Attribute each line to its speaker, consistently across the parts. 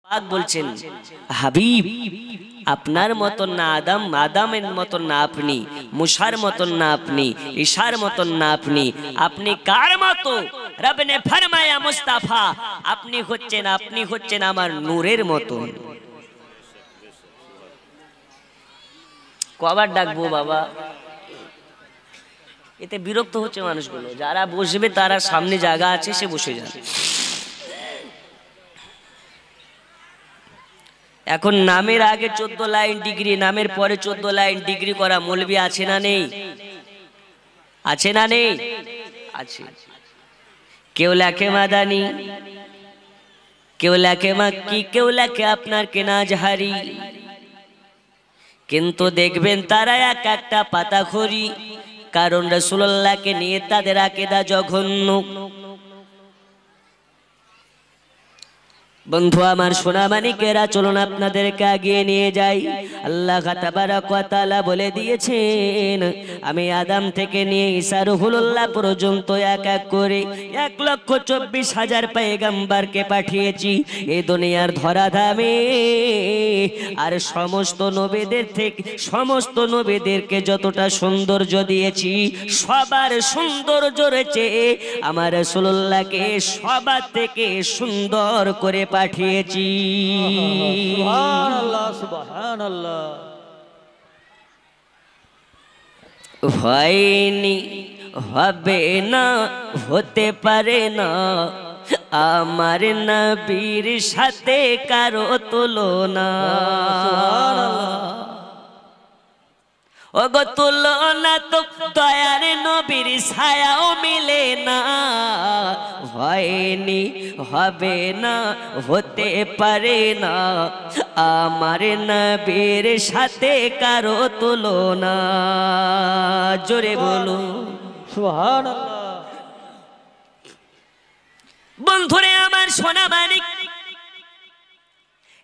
Speaker 1: পাক বলছেন হাবিব আপনার মতন না আদম, আদমের মতন না আপনি, মুসার মতন না আপনি, ঈশার মতন না আপনি, আপনি কার মতো? রব ने फरमाया मुस्ताफा আপনি হচ্ছেন আমার নূরের মতন। কবার ডাকবো বাবা? এতে বিরক্ত হচ্ছে মানুষগুলো। যারা বসবে তারা সামনে জায়গা আছে, সে বসে যান। এখন নামের আগে 14 লাইন ডিগ্রি, নামের পরে 14 লাইন ডিগ্রি করা মৌলবি আছে না নেই? আছে না নেই? আছে। কেউ লেখে মাদানি, কেউ লেখে মাক্কি, কেউ লেখে আপনার কেনাজহারি, কিন্তু দেখবেন তারা এক একটা পাতাখড়ি, কারণ রাসূলুল্লাহকে নিয়ে তাদের আকীদা জঘন্য। বন্ধু আমার, সোনা মানিকেরা, চলুন আপনাদেরকে আগিয়ে নিয়ে যাই। আল্লাহ তাবারক ওয়া তাআলা বলে দিয়েছেন, আমি আদম থেকে নিয়ে ঈসা রূহুল্লাহ পর্যন্ত এক এক করে 1,24,000 পয়গম্বরকে পাঠিয়েছি এই দুনিয়ার ধরাধামে। আর সমস্ত নবীদেরকে যতটা সৌন্দর্য দিয়েছি, সবার সৌন্দর্য রয়েছে আমার রাসূলুল্লাহকে সবার থেকে সুন্দর করে পাঠিয়েছি।
Speaker 2: সুবহানাল্লাহ, সুবহানাল্লাহ।
Speaker 1: হয়নি, হবে না, হতে পারে না আমার নবীর সাথে কারো তুলনা। ওগো তুলনা তো দয়ার নবীর ছায়াও মিলে না। হয়নি, হবে না, হতে পারে না আমার নবীর সাথে কারো তুলনা। জোরে বলো
Speaker 2: সুবহানাল্লাহ।
Speaker 1: বন্ধুরে আমার, সোনা মানিক,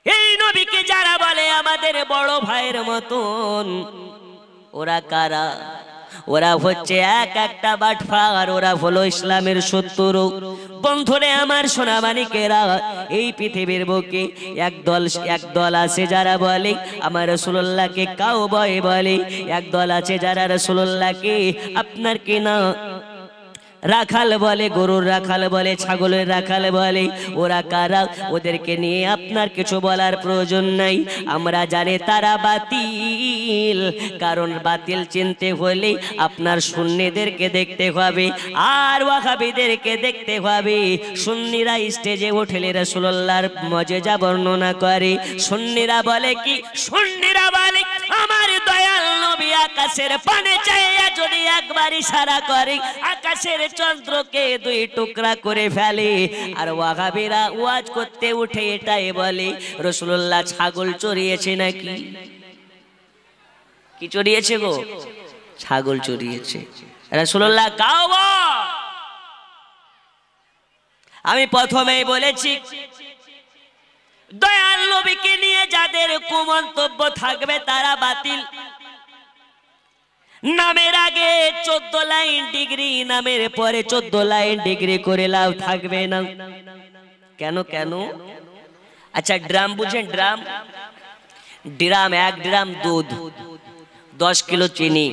Speaker 1: এই নবীকে যারা বলে আমাদের বড় ভাইয়ের মতন, ওরা কারা? ওরা হচ্ছে এক একটা বাটফার, ওরা হলো ইসলামের শত্রু। বন্ধুরে আমার, সোনা মানিকেরা, এই পৃথিবীর বুকে একদল আছে যারা বলে আমার রাসূলুল্লাহকে কাউবয় বলে, একদল আছে যারা রাসূলুল্লাহকে আপনার কিনা রাখাল বলে, গরুর রাখাল বলে, ছাগলের রাখাল বলে। ওরা কারা? ওদেরকে নিয়ে আপনার কিছু বলার প্রয়োজন নাই। আমরা জানি তারা বাতিল, কারণ বাতিল চিনতে হলে আপনার সুন্নিদেরকে দেখতে হবে আর ওয়াহাবিদেরকে দেখতে হবে। সুন্নিরা স্টেজে উঠলে রাসূলুল্লাহর মজেজা বর্ণনা করে। সুন্নিরা বলে কি? সুন্নিরা বলে আমার দয়াল নবী আকাশের পানে চাইয়া যদি একবার ইশারা করে, আকাশের চন্দ্রকে 2 টুকরা করে ফেলে। আর ওয়াহাবিরা ওয়াজ করতে উঠে এটাই বলে রাসূলুল্লাহ ছাগল চড়িয়েছে নাকি? কি চড়িয়েছে গো? ছাগল চড়িয়েছে। রাসূলুল্লাহ কাওবা। আমি প্রথমেই বলেছি, দয়াল নবীকে নিয়ে যাদের কুমন্তব্য থাকবে তারা বাতিল। নামের আগে 14 লাইন ডিগ্রি, নামের পরে 14 লাইন ডিগ্রি করে লাভ থাকবে না। কেন কেন? আচ্ছা, ড্রাম বুঝেন? ড্রাম, 1 ড্রাম দুধ, 10 কিলো চিনি,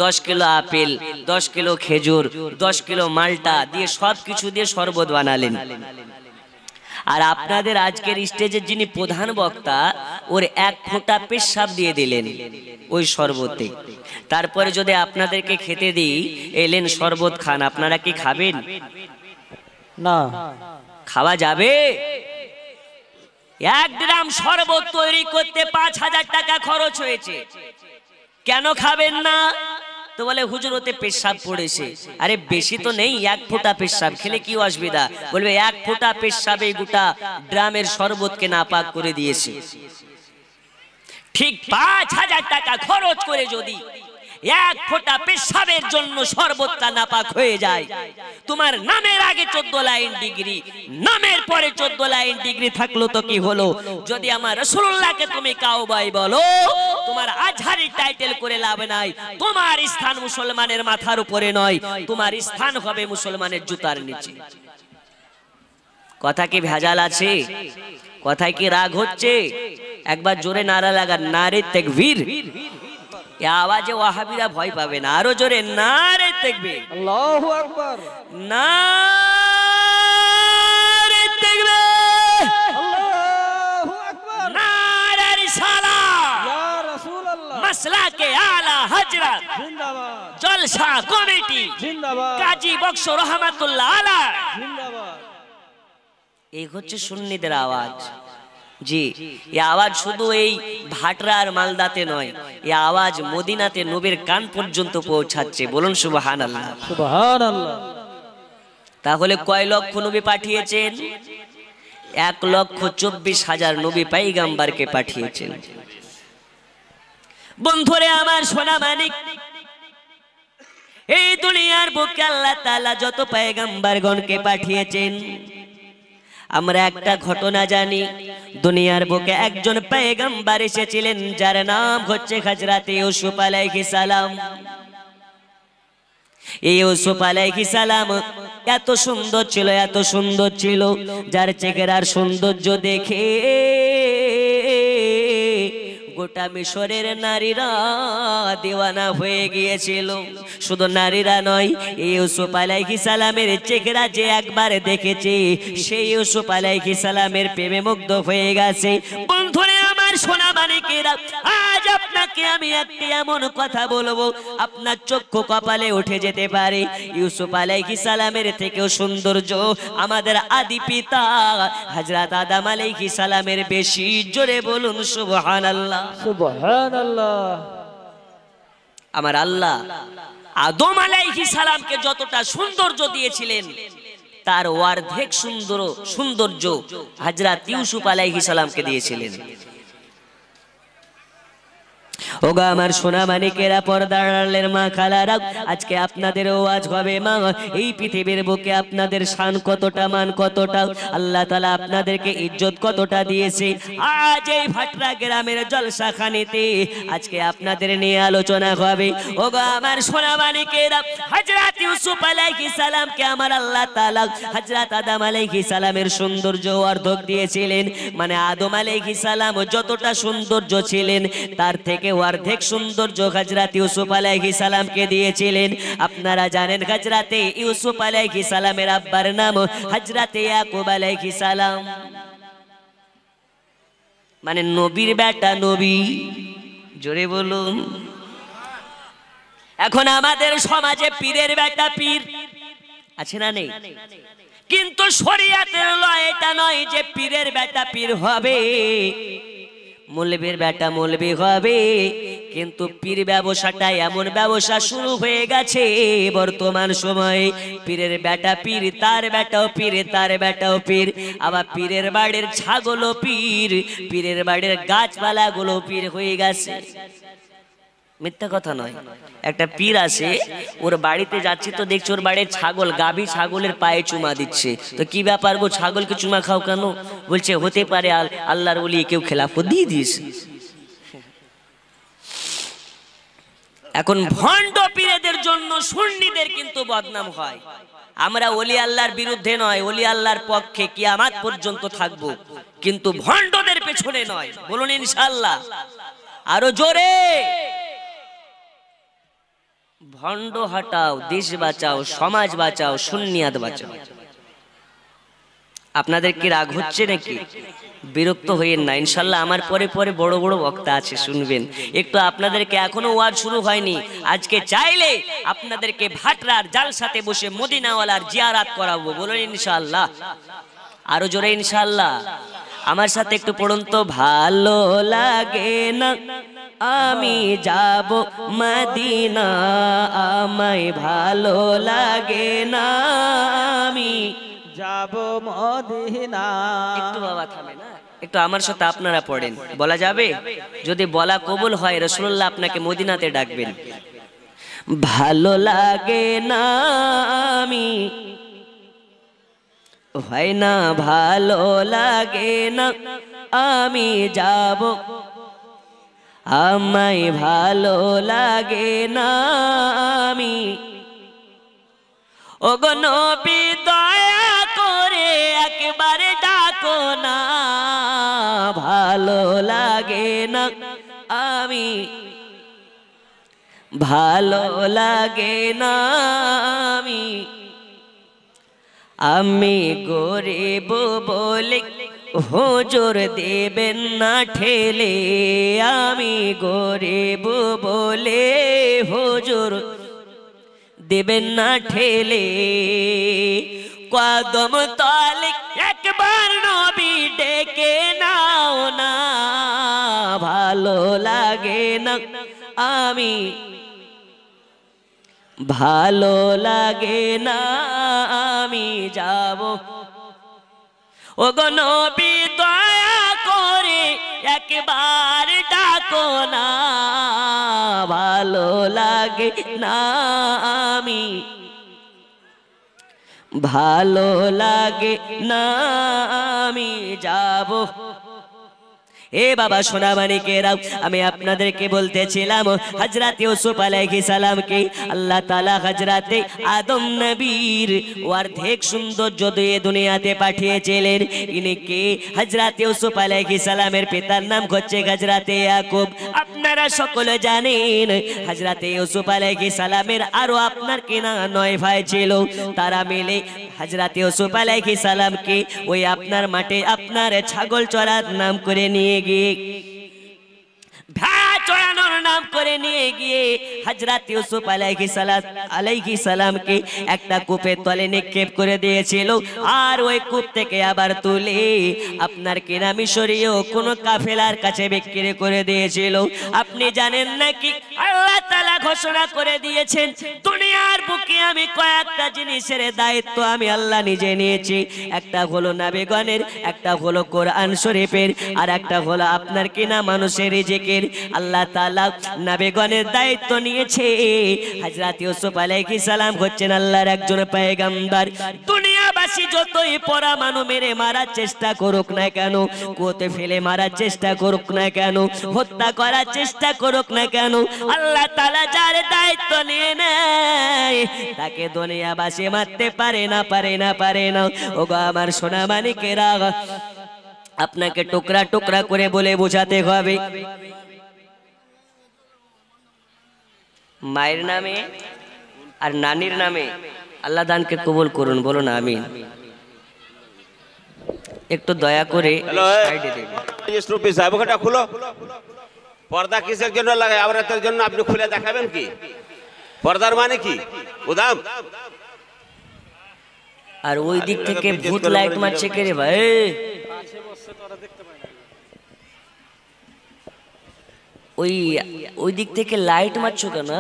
Speaker 1: 10 কিলো আপেল, 10 কিলো খেজুর, 10 কিলো মালটা দিয়ে সব কিছু দিয়ে শরবত বানালেন। আর আপনাদের আজকের স্টেজের যিনি প্রধান বক্তা, ওর 1 ফোঁটা পেশাব দিয়ে দিলেন ওই শরবতে। তারপরে যদি আপনাদেরকে খেতে দিই, এলেন শরবত খান, আপনারা কি খাবেন?
Speaker 2: না।
Speaker 1: খাওয়া যাবে? 1 ড্রাম শরবত তৈরি করতে 5,000 টাকা খরচ হয়েছে, কেন খাবেন না? তো বলে হুজুর ওতে পেশাব পড়েছে। আরে বেশি তো নেই, 1 ফোঁটা পেশাব খেলে কি অসুবিধা? বলবে 1 ফোঁটা পেশাবে গোটা ড্রামের শরবতকে নাপাক করে দিয়েছে। ঠিক 5,000 টাকা খরচ করে যদি 1 ফোঁটা পেশাবের জন্য শরবতটা নাপাক হয়ে যায়, তোমার নামের আগে 14 লাইন ডিগ্রি, নামের পরে 14 লাইন ডিগ্রি থাকলো তো কি হলো? যদি আমার রাসূলুল্লাহকে তুমি কাউবাই বলো, তোমার আজহারি টাইটেল করে লাভ নাই। তোমার স্থান মুসলমানের মাথার উপরে নয়, তোমার স্থান হবে মুসলমানের জুতার নিচে। কথা কি ভেজাল আছে? কথায় কি রাগ হচ্ছে? একবার জোরে নারা লাগা, নারে তাকবীর। এই আওয়াজে ওয়াহাবিরা ভয় পাবে না, আরো জোরে নারে তাকবীর।
Speaker 2: আল্লাহু আকবার।
Speaker 1: নারে তাকবীর।
Speaker 2: আল্লাহু আকবার।
Speaker 1: নারে রিসালাত।
Speaker 2: ইয়া রাসূলুল্লাহ।
Speaker 1: মাসলাকে আলা হযরত
Speaker 2: জিন্দাবাদ
Speaker 1: জলসা কমিটি
Speaker 2: জিন্দাবাদ
Speaker 1: কাজী বক্স রহমাতুল্লাহ আলাইহি।
Speaker 2: জিন্দাবাদ।
Speaker 1: এই হচ্ছে সুন্নিদের আওয়াজ। জি, এই আওয়াজ শুধু এই ভাটরা আর মালদাতে নয়, এই আওয়াজ মদিনাতে নবীর কান পর্যন্ত পৌঁছাচ্ছে। বলুন সুবহানাল্লাহ।
Speaker 2: সুবহানাল্লাহ।
Speaker 1: তাহলে কয় লক্ষ নবী পাঠিয়েছেন? 1,24,000 নবী পয়গম্বরকে পাঠিয়েছেন। বন্ধুরে আমার সোনা মানিক, এই দুনিয়ার বুকে আল্লাহ তাআলা যত পয়গম্বরগণকে পাঠিয়েছেন, আমরা একটা ঘটনা জানি। দুনিয়ার বুকে একজন পয়গম্বর এসেছিলেন, যার নাম হচ্ছে হযরত ইউসুফ আলাইহিস সালাম। এই ইউসুফ আলাইহিস সালাম এত সুন্দর ছিল, এত সুন্দর ছিল, যার চেহারার সৌন্দর্য দেখে গোটা মিশরের নারীরা দিওয়ানা হয়ে গিয়েছিল। শুধু নারীরা নয়, ইউসুফ আলাইহিস সালামের চেহারা যে একবার দেখেছে, সেই ইউসুফ আলাইহিস সালামের প্রেমে মুগ্ধ হয়ে গেছে। বন্ধুরে আমার সোনা মানিকেরা, আজ আপনাকে আমি একটি এমন কথা বলবো, আপনার চক্ষু কপালে উঠে যেতে পারে। ইউসুফ আলাইহিস সালামের থেকেও সৌন্দর্য আমাদের আদি পিতা হযরত আদম আলাইহিস সালামের বেশি। জোরে বলুন সুবহানাল্লাহ।
Speaker 2: সুবহানাল্লাহ।
Speaker 1: আমার আল্লাহ আদম আলাইহিস সালামকে যতটা সৌন্দর্য দিয়েছিলেন, তার অর্ধেক সৌন্দর্য হযরত ইউসুফ আলাইহিস সালামকে দিয়েছিলেন। ওগো আমার সোনা মানিকেরা, পর্দার আড়ালের মা খালারা, আজকে আপনাদের ওয়াজ হবে মা, এই পৃথিবীর বুকে আপনাদের শান কতটা, মান কতটা, আল্লাহ তাআলা আপনাদেরকে ইজ্জত কতটা দিয়েছে। আজ এই ভাটরা গ্রামের জলসাখানিতে আজকে আপনাদের নিয়ে আলোচনা হবে। ওগো আমার সোনা মানিকেরা, হযরত ইউসুফ আলাইহিস সালামকে আমার আল্লাহ তাআলা হযরত আদম আলাইহিস সালামের সৌন্দর্য অর্ধেক দিয়েছিলেন। মানে আদম আলাইহিস সালাম যতটা সৌন্দর্য ছিলেন, তার থেকে অর্ধেক সৌন্দর্য হযরত ইউসুফ আলাইহিস সালামকে দিয়েছিলেন। আপনারা জানেন হযরত ইউসুফ আলাইহিস সালামের আব্বার নাম হযরত ইয়াকুব আলাইহিস সালাম, মানে নবীর বেটা নবী। জোরে বলুন। এখন আমাদের সমাজে পীরের বেটা পীর আছে না নেই? কিন্তু শরীয়তের ল এটা নয় যে পীরের বেটা পীর হবে, মৌলবীর বেটা মৌলবী হবে। কিন্তু পীর ব্যবসাটা এমন ব্যবসা শুরু হয়ে গেছে বর্তমান সময়ে, পীরের বেটা পীর, তার বেটাও পীর, তার বেটাও পীর, আবার পীরের বাড়ির ছাগলও পীর, পীরের বাড়ির গাছপালাগুলো পীর হয়ে গেছে। মিথ্যা কথা নয়। একটা পীর আছে, ওর বাড়িতে যাচ্ছি তো দেখছি ওর বাড়ির ছাগল, গাভী ছাগলের পায়ে চুমা দিচ্ছে। তো কি ব্যাপার গো, ছাগলকে চুমা খাও কেন? বলছে হতে পারে আল্লাহর ওলি কেউ খেলাফ দিয়ে দিয়েছে। এখন ভণ্ড পীরেদের জন্য সুন্নিদের কিন্তু বদনাম হয়। আমরা ওলি আল্লাহর বিরুদ্ধে নয়, ওলি আল্লাহর পক্ষে কিয়ামত পর্যন্ত থাকবো, কিন্তু ভণ্ডদের পেছনে নয়। বলুন ইনশাআল্লাহ। আরো জোরে। ভণ্ড হটাও, দেশ বাঁচাও, সমাজ বাঁচাও, সুন্নিয়াত বাঁচাও। আপনাদের কি রাগ হচ্ছে নাকি? বিরক্ত হইেন না, ইনশাল্লাহ আমার পরে পরে বড় বড় বক্তা আছে, শুনবেন। একটু আপনাদেরকে এখনো ওয়াজ শুরু হয়নি, আজকে চাইলে আপনাদেরকে ভাটরার জালসাতে বসে মদিনাওয়ালার জিয়ারাত করাবো। বলুন ইনশাআল্লাহ। আরো জোরে ইনশাআল্লাহ। আমার সাথে একটু পড়ুন তো। ভালো লাগে না আমি যাব মদিনা, আমায় ভালো লাগে না আমি
Speaker 2: যাব মদিনা।
Speaker 1: একটু বাবা থামে না, একটু আমার সাথে আপনারা পড়েন। বলা যাবে? যদি বলা কবুল হয়, রাসূলুল্লাহ আপনাকে মদিনাতে ডাকবেন। ভালো লাগে না আমি, হয় না ভালো লাগে না আমি যাব, আমায় ভালো লাগে না আমি। ওগো নবী দয়া করে একবার ডাকো না ভালো লাগে না আমি, ভালো লাগে না আমি, আমি গরিব বলে হুজুর দেবেন না ঠেলে, আমি গরিব বলে হুজুর দেবেন না ঠেলে। কদম তলে একবার নবী ডেকে নাও না, ভালো লাগে না আমি, ভালো লাগে না আমি যাব। ওগো নবী দয়া করে একবার ডাকো না, ভালো লাগে না আমি, ভালো লাগে না আমি যাব। এ বাবা সোনামানিকেরাও, আমি আপনাদেরকে বলতেছিলাম হযরত ইউসুফ আলাইহিস সালামকে আল্লাহ তাআলা হযরতে আদম নবীর অর্ধেক সৌন্দর্য দিয়ে দুনিয়াতে পাঠিয়েছিলেন। ইনি কে? হযরত ইউসুফ আলাইহিস সালামের পিতার নাম হচ্ছে হযরতে ইয়াকুব। আপনারা সকলে জানেন হযরতে ইউসুফ আলাইহিস সালামের আরো আপনার কিনা 9 ভাই ছিল। তারা মিলে হযরতে ইউসুফ আলাইহিস সালামকে ওই আপনার মাঠে আপনার ছাগল চড়ার নাম করে নিয়ে গিয়ে, ভেড়া চড়ানোর নাম করে নিয়ে গিয়ে হযরত ইউসুফ আলাইহিস সালামকে একটা কূপের তলে নিক্ষেপ করে দিয়েছিল। আর ওই কূপ থেকে আবার তুলে আপনার কিনা মিশরীয় কোন কাফেলার কাছে বিক্রি করে দিয়েছিল। আপনি জানেন নাকি আল্লাহ তাআলা ঘোষণা করে দিয়েছেন, দুনিয়ার বুকে আমি কয়েকটা জিনিসের দায়িত্ব আমি আল্লাহ নিজে নিয়েছি। একটা হলো নবীগণের, একটা হলো কোরআন শরীফের, আর একটা হলো আপনার কিনা মানুষের রিজিকের। আল্লাহ তাআলা নবীগণের দায়িত্ব নিয়েছে। হযরত ইউসুফ আলাইহিস সালাম হচ্ছেন আল্লাহর একজন পয়গম্বর। দুনিয়াবাসী যতই পরমাণু মেরে মারার চেষ্টা করুক না কেন, কুয়োতে ফেলে মারার চেষ্টা করুক না কেন, হত্যা করার চেষ্টা করুক না কেন, আল্লাহ তাআলা যার দায়িত্ব নিয়ে নেয় তাকে দুনিয়াবাসী মারতে পারে না, পারে না, পারে না। ওগো আমার সোনা মানিকেরা, আপনাকে টুকরা টুকরা করে বলে বোঝাতে হবে। মায়ের নামে আর নানির নামে আল্লাহ দানকে কবুল করুন, বলো না আমিন। একটু দয়া করে সাইডে দেখুন।
Speaker 3: খুলো, পর্দা কিসের জন্য লাগায়? আওরাতের জন্য? আপনি খুলে দেখাবেন কি? পর্দার মানে কি? উদাম।
Speaker 1: আর ওই দিক থেকে ভূত লাইট মারছে কে রে ভাই? ওই দিক থেকে লাইট মারছো কেন?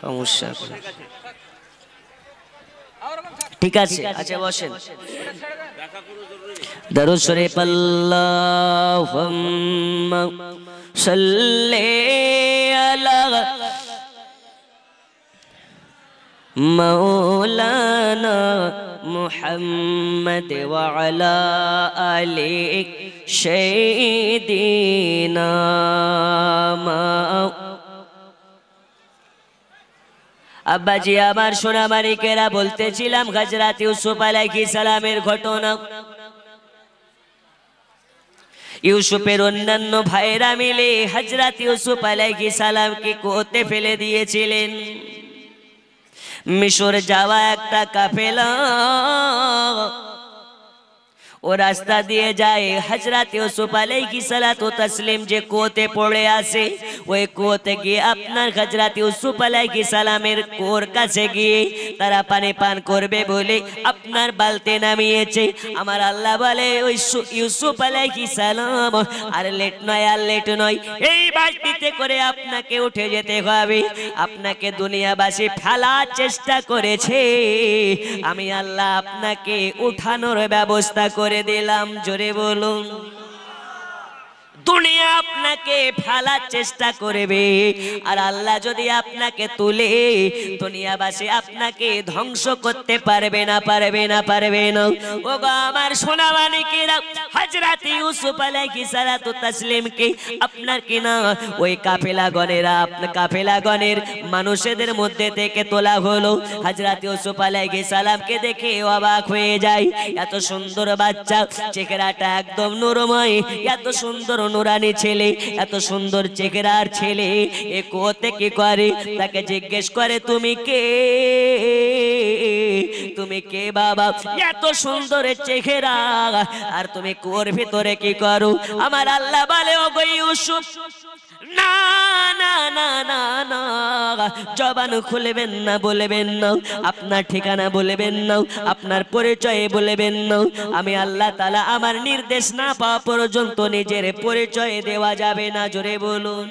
Speaker 1: সমস্যা ঠিক আছে, আচ্ছা বসেন। দরুদ শরীফ আল্লাহুম্মা সাল্লি আলা মাওলানা মুহাম্মদ ওয়া আলা আলি সাইয়্যিদিনা। আব্বাজি আমার সোনা মানিকেরা, বলতেছিলাম হযরত ইউসুফ আলাইহিস সালামের ঘটনা। ইউসুফের অন্যান্য ভাইরা মিলে হযরত ইউসুফ আলাইহিস সালামকে কুয়োতে ফেলে দিয়েছিলেন। মিশর যাওয়া একটা কাফেলা ও রাস্তা দিয়ে যায়। হযরত ইউসুফ আলাইহিস সালাতু তাসলিম যে কুয়োতে পড়ে আছে, ওই কুয়োতে গিয়ে আপনার হযরত ইউসুফ আলাইহিস সালামের কুয়োর কাছে গিয়ে তারা পানি পান করবে বলে আপনার বালতি নামিয়েছে। আমার আল্লাহ বলে, ওই ইউসুফ আলাইহিস সালাম আর লেট নয়, আর লেট নয়, এই বালতিতে করে আপনাকে উঠে যেতে হবে। আপনাকে দুনিয়াবাসী ফেলার চেষ্টা করেছে, আমি আল্লাহ আপনাকে উঠানোর ব্যবস্থা করে দিলাম। জোরে বলুন। দুনিয়া আপনাকে ফেলার চেষ্টা করবে, আর আল্লাহ যদি আপনাকে তুলে দুনিয়াবাসী আপনাকে ধ্বংস করতে পারবে না, পারবে না, পারবে না। ও গো আমার সোনা মানিকেরা, হযরত ইউসুফ আলাইহিস সালাতু তাসলিমকে আপনার কিনা ওই কাফেলাগণেরা, আপনার কাফেলাগণের মানুষদের মধ্যে থেকে তোলা হলো। হযরত ইউসুফ আলাইহিস সালামকে দেখে অবাক হয়ে যায়। এত সুন্দর বাচ্চা, চেহারাটা একদম নূরময়, এত সুন্দর নুরানি ছেলে, এত সুন্দর চেহারার ছেলে এ কোতে কি করে? তাকে জিজ্ঞেস করে তুমি কে, তুমি কে বাবা? এত সুন্দর চেহারা আর তুমি কোর ভিতরে কি করো? আমার আল্লাহ বলে ও গো ইউসুফ, না না না না না, জবান খুলবেন না, বলবেন না, আপনার ঠিকানা বলবেন না, আপনার পরিচয় বলবেন না। আমি আল্লাহ তাআলা আমার নির্দেশ না পাওয়া পর্যন্ত নিজের পরিচয় দেওয়া যাবে না। জোরে বলুন।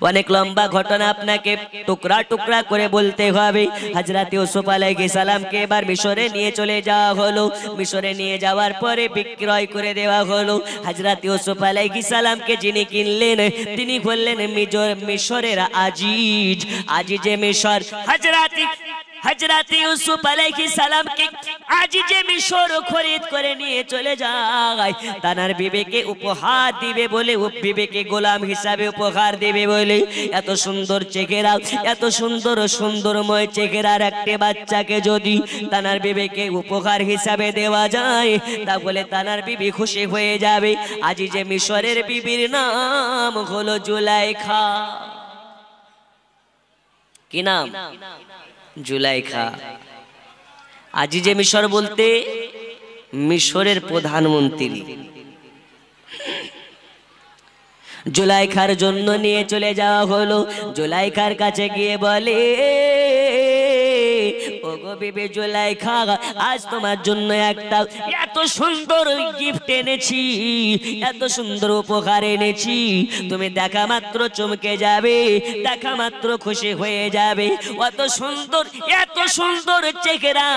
Speaker 1: অনেক লম্বা ঘটনা আপনাকে টুকরা টুকরা করে বলতে হবে। হযরত ইউসুফ আলাইহিস সালামকে এবার মিশরে নিয়ে চলে যাওয়া হলো। মিশরে নিয়ে যাওয়ার পরে বিক্রয় করে দেওয়া হলো। হযরত ইউসুফ আলাইহিস সালামকে যিনি কিনলেন তিনি বললেন মিশরের আজিজ, আজিজে মিশর। হযরত ইউসুফ আলাইহিস সালামকে আজিজে মিশর খরিদ করে নিয়ে চলে যায় তানার বিবিকে উপহার দিবে বলে, বিবিকে গোলাম হিসাবে উপহার দিবে বলে। এত সুন্দর চেহারা, এত সুন্দর সুন্দরময় চেহারার একটা বাচ্চাকে যদি তানার বিবিকে উপহার হিসাবে দেওয়া যায় তাহলে তানার বিবি খুশি হয়ে যাবে। আজিজে মিশরের বিবির নাম হলো জুলাইখা। কি নাম? জুলাইখা। আজিজে মিশর বলতে মিশরের প্রধানমন্ত্রী। জুলাইখার জন্য নিয়ে চলে যাওয়া হলো। জুলাইখার কাছে গিয়ে বলে, ও গো বিবি জুলাইখা, আজ তোমার জন্য একটা এত সুন্দর গিফট এনেছি, এত সুন্দর উপহার এনেছি, তুমি দেখা মাত্র চমকে যাবে, দেখা মাত্র খুশি হয়ে যাবে। অত সুন্দর, এত সুন্দর চেহারা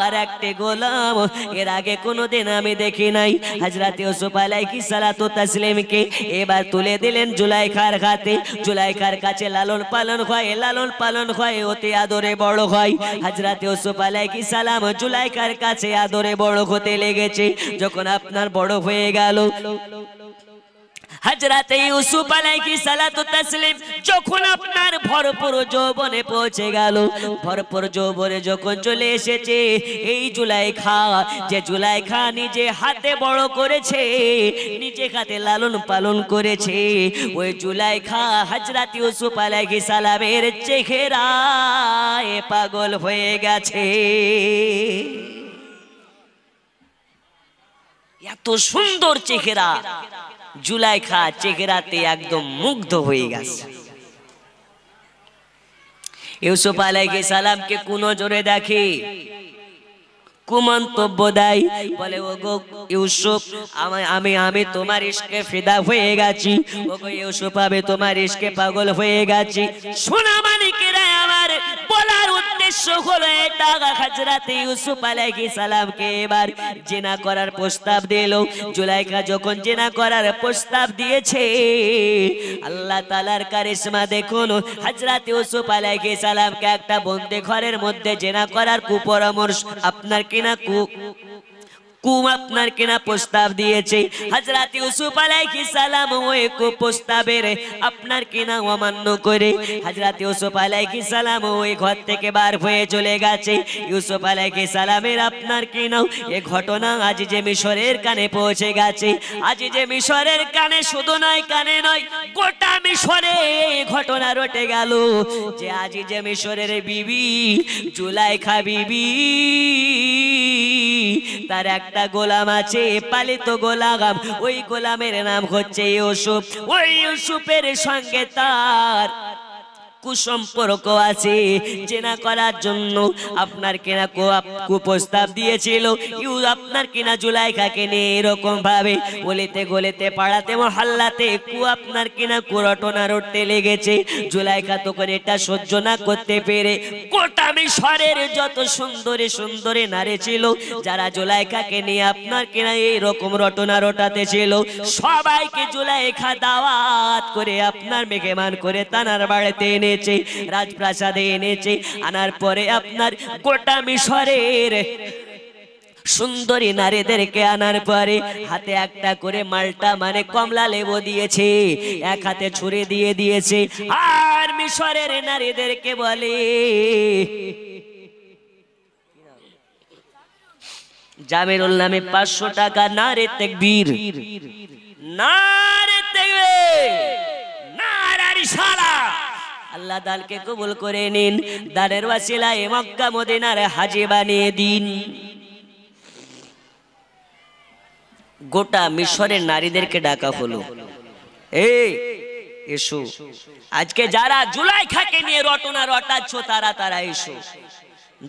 Speaker 1: আর একটা গোলাম এর আগে কোনোদিন আমি দেখি নাই। হযরত ইউসুফ আলাইহিস সালাতু তাসলিমকে এবার তুলে দিলেন জুলাইখার হাতে। জুলাইখার কাছে লালন পালন হয়, লালন পালন হয়, অতি আদরে বড় হয়। হযরত ইউসুফ আলাইহিস সালাম জুলাইখার কাছে আদরে বড় হতে লেগেছে। যখন আপনার বড় হয়ে গেল, হযরত ইউসুফ আলাইহিস সালাতু তাসলিম যখন আপনার ভরপুর যৌবনে পৌঁছে গেল, ভরপুর যৌবনে যখন চলে এসেছে, এই জুলাইখা, যে জুলাইখা নিজে হাতে বড় করেছে, নিজে হাতে লালন পালন করেছে, ওই জুলাইখা হযরত ইউসুফ আলাইহিস সালামের চেহারায় পাগল হয়ে গেছে। এত সুন্দর চেহারা, জুলাইখা চেহারাতে একদম মুগ্ধ হয়ে গেছে। ইউসুফ আলাইহিস সালামকে কোন জোরে দেখে, কুমন্তব্য দেয়, বলে ও গো ইউসুফ, আমি তোমার ইশকে ফিদা হয়ে গেছি। ও গো ইউসুফ, আমি তোমার ইশকে পাগল হয়ে গেছি। সোনা মানিকেরা, আমার বলার উদ্দেশ্য হলো এটা, হযরত ইউসুফ আলাইহিস সালামকে এবার জিনা করার প্রস্তাব দিল। জুলাইখা যখন জিনা করার প্রস্তাব দিয়েছে, আল্লাহ তাআলার কারিশমা দেখুন, হযরত ইউসুফ আলাইহিস সালামকে একটা বন্দি ঘরের মধ্যে জিনা করার কুপরামর্শ আপনার কিনা আপনার কিনা প্রস্তাব দিয়েছে। হযরত ইউসুফ আলাইহিস সালাম ওই কুপ্রস্তাবের আপনার কিনা অমান্য করে হযরত ইউসুফ আলাইহিস সালাম ওই ঘর থেকে বার হয়ে চলে গেছে। ইউসুফ আলাইহিস সালামের আপনার কিনা এই ঘটনা আজিজে মিশরের কানে পৌঁছে গেছে। আজিজে মিশরের কানে শুধু নয়, কানে নয়, গোটা মিশরে ঘটনা রটে গেল যে আজিজে মিশরের বিবি জুলাইখা বিবি, তার একটা গোলাম আছে, পালিত গোলাম। ওই গোলামের নাম হচ্ছে ইউসুফ। ওই ইউসুফের সঙ্গে তার কুসম্পর্ক আছে, চেনা করার জন্য আপনার কিনা কুপ্রস্তাব দিয়েছিল। আপনার কিনা জুলাইখাকে নিয়ে এরকম ভাবে গলিতে গলিতে পাড়াতে মহল্লাতে আপনার কিনা কুরটনা রটতে লেগেছে। জুলাইখা তখন এটা সহ্য না করতে পেরে গোটা মিশরের যত সুন্দরী সুন্দরী নারী ছিল, যারা জুলাইখাকে নিয়ে আপনার কিনা এইরকম রটনা রটাতে ছিল, সবাইকে জুলাইখা দাওয়াত করে আপনার মেহমান করে তানার বাড়িতে এনেছে, রাজপ্রাসাদে এনেছে। আনার পরে আপনার গোটা মিশরের সুন্দরী নারীদেরকে আনার পরে হাতে একটা করে মালটা মানে কমলা লেবু দিয়েছে, এক হাতে ছুরি দিয়ে দিয়েছে। আর মিশরের নারীদেরকে বলে, জামিরুল নামে 500 টাকা, নারে তাকবীর, নারে তাকবীর, নারে রিসালাত। আল্লাহ দানকে কবুল করে নিন, দানের ওয়াসিলায় মক্কা মদিনার হাজী বানিয়ে দিন। গোটা মিশরের নারীদেরকে ডাকা হলো, এই এসো, আজকে যারা জুলাইখাকে নিয়ে রটনা রটাচ্ছ তারা তারা এসো।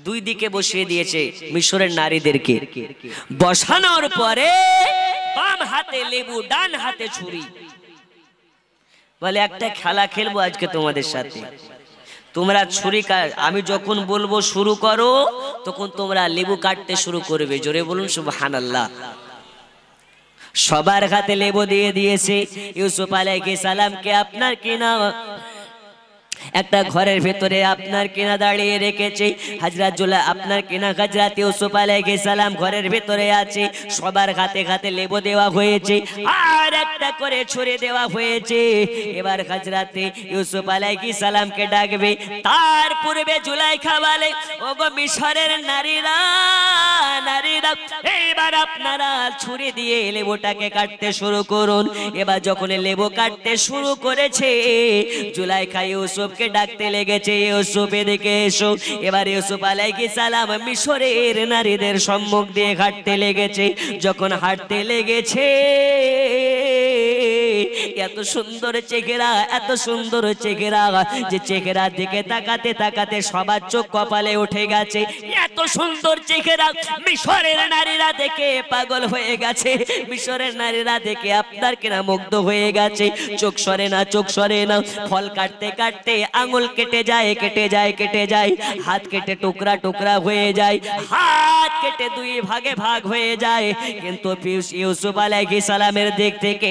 Speaker 1: দুই দিকে বসিয়ে দিয়েছে মিশরের নারীদেরকে। বসানোর পরে বাম হাতে লেবু, ডান হাতে ছুরি। বলে একটা খেলা খেলবো আজকে তোমাদের সাথে, তোমরা ছুরি আমি যখন বলবো শুরু করো তখন তোমরা লেবু কাটতে শুরু করবে। জোরে বলুন সুবহানাল্লাহ। সবার হাতে লেবু দিয়ে দিয়েছে। ইউসুফ আলাইহিস সালামকে আপনার কিনা একটা ঘরের ভেতরে আপনার কিনা দাঁড়িয়ে রেখেছে। হযরত আপনার কিনা হযরত ইউসুফ আলাইহিস সালাম ঘরের ভেতরে আছে, সবার হাতে হাতে লেবু দেওয়া হয়েছে আর একটা করে ছুরি দেওয়া হয়েছে। এবার হযরত ইউসুফ আলাইহিস সালামকে ডাকবে, তার পূর্বে জুলাইখা বলে, ওগো মিশরের নারীরা, নারীরা এবার আপনারা ছুরি দিয়ে লেবুটাকে কাটতে শুরু করুন। এবার যখন লেবু কাটতে শুরু করেছে, জুলাইখা ইউসুফকে ডাকতে লেগেছে, ইউসুফ এদিকে এসো। এবার ইউসুফ আলাইহিস সালাম মিশরের নারীদের সম্মুখ দিয়ে হাঁটতে লেগেছে। যখন হাঁটতে লেগেছে, এত সুন্দর চেহারা, এত সুন্দর চেহারা যে চেহারার দিকে তাকাতে তাকাতে সবার চোখ কপালে উঠে গেছে। এত সুন্দর চেহারা মিশরের নারীরা দেখে পাগল হয়ে গেছে, মিশরের নারীরা দেখে আপনার কিনা মুগ্ধ হয়ে গেছে। চোখ সরে না, চোখ সরে না। ফল কাটতে কাটতে আঙুল কেটে যায়, কেটে যায়, কেটে যায়। হাত কেটে টুকরা টুকরা হয়ে যায়, হাত কেটে দুই ভাগে ভাগ হয়ে যায়। কিন্তু ইউসুফ আলাইহিস সালামের দিক থেকে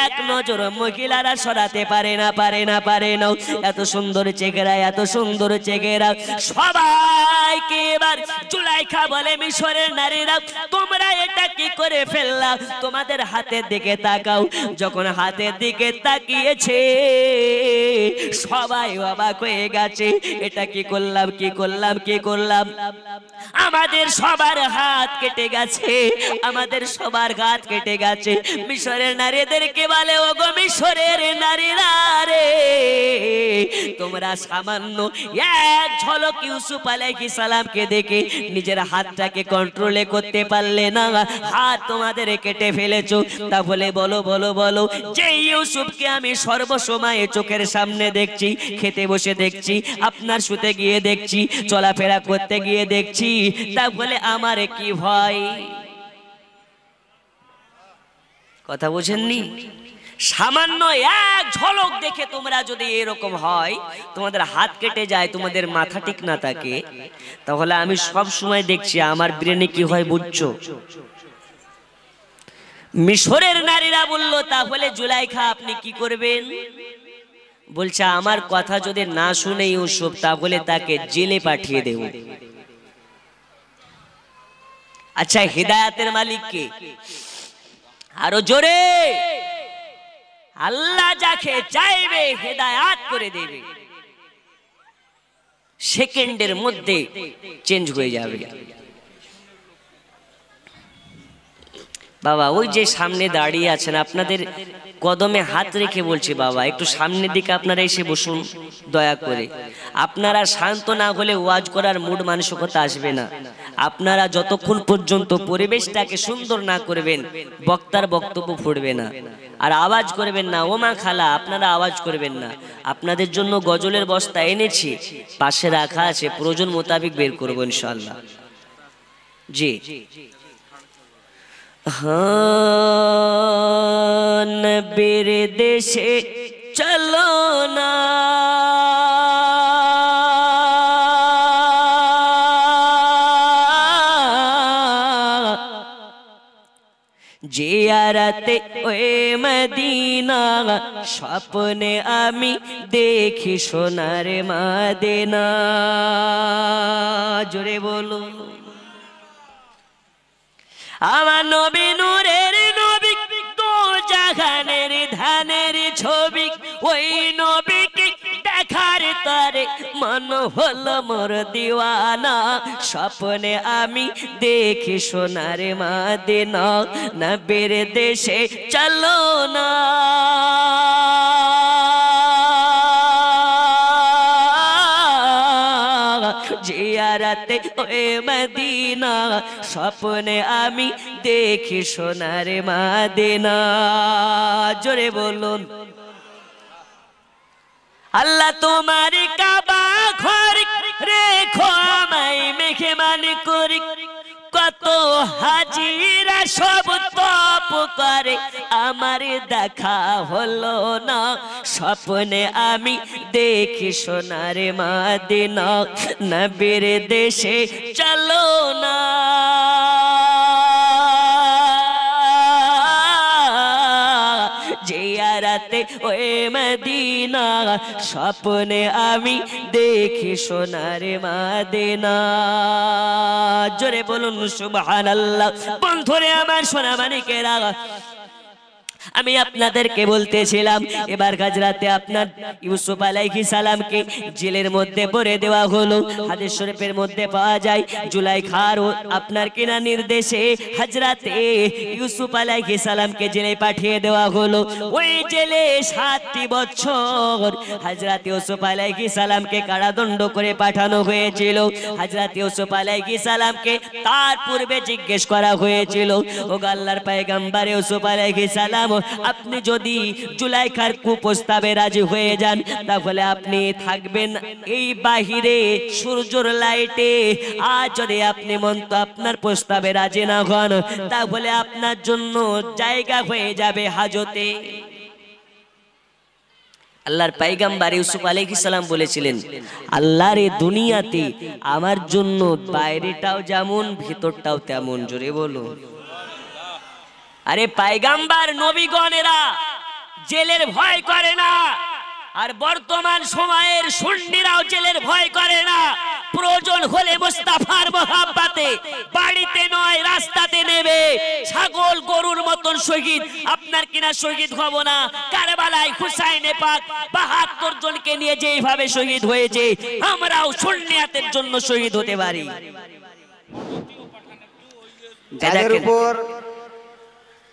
Speaker 1: এক নজর মহিলারা সরাতে পারে না, পারে না, পারে না। এত সুন্দর চেহারা, এত সুন্দর চেহারা। সবাইকে এবার জুলাইখা বলে, মিশরের নারীরা তোমরা এটা কি করে ফেললা? তোমাদের হাতের দিকে তাকাও। যখন হাতের দিকে তাকিয়েছে, সবাই অবাক হয়ে গেছে, এটা কি করলাম, কি করলাম, কি করলাম? আমাদের সবার হাত কেটে গেছে, আমাদের সবার হাত কেটে গেছে। মিশরের নারীদেরকে বলে, ওগো মিশরের নারীরা রে, তোমরা সামান্য এক ঝলক ইউসুফ আলাইহিস সালামকে দেখে নিজের হাতটাকে কন্ট্রোলে করতে পারলে না, হাত তোমাদের কেটে ফেলেছো। তাহলে বলো, বলো, বলো, যে ইউসুফকে আমি সর্বসময় চোখের সামনে দেখছি, খেতে বসে দেখছি, আপনার শুতে গিয়ে দেখছি, চলাফেরা করতে গিয়ে দেখছি, তাহলে আমার কি ভয়? কথা বুঝেননি? সামান্য এক ঝলক দেখে তোমরা যদি এরকম হয়, তোমাদের হাত কেটে যায়, তোমাদের মাথা ঠিক না থাকে, তাহলে আমি সব সময় দেখছি আমার ব্রেনে কি হয়, বুঝছো? মিশরের নারীরা বলল, তাহলে জুলাইখা আপনি কি করবেন? বলছে, আমার কথা যদি না শুনে ইউসুফ, তাহলে তাকে জেলে পাঠিয়ে দেব। আচ্ছা, হিদায়াতের মালিক কে? আরো জোরে। আল্লাহ যাকে চাইবে হিদায়াত করে দেবে, সেকেন্ডের মধ্যে চেঞ্জ হয়ে যাবে। বাবা, ওই যে সামনে দাঁড়িয়ে আছেন, আপনাদের কদমে হাত রেখে বলছি, বাবা একটু সামনের দিকে আপনারা এসে বসুন দয়া করে। আপনারা শান্ত না হলে ওয়াজ করার মুড মানসিকতা আসবে না। আপনারা যতক্ষণ পর্যন্ত পরিবেশটাকে সুন্দর না করবেন বক্তার বক্তব্য ফুটবে না। আর আওয়াজ করবেন না, ওমা খালা আপনারা আওয়াজ করবেন না। আপনাদের জন্য গজলের বস্তা এনেছি, পাশে রাখা আছে, প্রয়োজন মোতাবেক বের করবো ইনশাআল্লাহ। জি হ্যাঁ, নবীর দেশে চলো না, জিয়ারতে ওই মদিনা, স্বপ্নে আমি দেখি সোনার মদিনা। জোরে বলো আমার নবী নূরের নবী, দো জাহানের ধানের ছবি, ওই নবীকে দেখার তরে মন হলো মোর দিওয়ানা। স্বপ্নে আমি দেখি সোনার মদিনা, নবীর দেশে চলো না। জিয়ারতে ওই মদিনা, স্বপ্নে আমি দেখি সোনার মদিনা। জোরে বলুন আল্লাহ তোমার কাবা ঘর রেখো আমায় মেহমান করি, কত হাজিরা সব তপ করে আমার দেখা হলো না। স্বপ্নে আমি দেখি সোনার মদিনা, নবীর দেশে চলো না। জিয়ারতে ওই মদিনা, স্বপ্নে আমি দেখি সোনার মদিনা। জোরে বলুন সুবহানাল্লাহ। বন্ধুরে আমার সোনা মানিকেরা, আমি আপনাদেরকে বলতেছিলাম এবার হযরতে আপনার ইউসুফ আলাইহিস সালামকে জেলের মধ্যে ভরে দেওয়া হলো। হাদিস শরীফের মধ্যে পাওয়া যায় জুলাইখার আপনার কিনা নির্দেশে হযরতে ইউসুফ আলাইহিস সালামকে জেলে পাঠিয়ে দেওয়া হলো। ওই জেলে 7টি বছর হযরতে ইউসুফ আলাইহিস সালামকে কারাদণ্ড করে পাঠানো হয়েছিল। হযরতে ইউসুফ আলাইহিস সালামকে তার পূর্বে জিজ্ঞেস করা হয়েছিল, ও আল্লাহর পয়গম্বর ইউসুফ আলাইহিস সালাম, আপনি যদি জুলাইখার কুপ্রস্তাবে রাজি হয়ে যান তাহলে আপনি থাকবেন এই বাহিরে সূর্যের লাইটে, আর যদি আপনি আপনার প্রস্তাবে রাজি না হন তাহলে আপনার জন্য জায়গা হয়ে যাবে হাজতে। আল্লাহর পয়গম্বর ইউসুফ আলাইহিস সালাম বলেছিলেন, আল্লাহর এই দুনিয়াতে আমার জন্য বাইরেটাও যেমন ভিতরটাও তেমন। জোরে বলো। আরে পয়গম্বর নবীগণেরা জেলের ভয় করে না, আর বর্তমান সময়ের সুন্নিরাও জেলের ভয় করে না। প্রয়োজন হলে মুস্তাফার মহব্বতে বাড়িতে নয় রাস্তাতে নেবে, ছাগল গরুর মতন শহীদ আপনার কিনা শহীদ হব না। কারবালায় হুসাইনে পাক ৭২ জনকে নিয়ে যেইভাবে শহীদ হয়েছে, আমরাও সুন্নিয়াতের জন্য শহীদ হতে পারি।
Speaker 4: যাদের উপর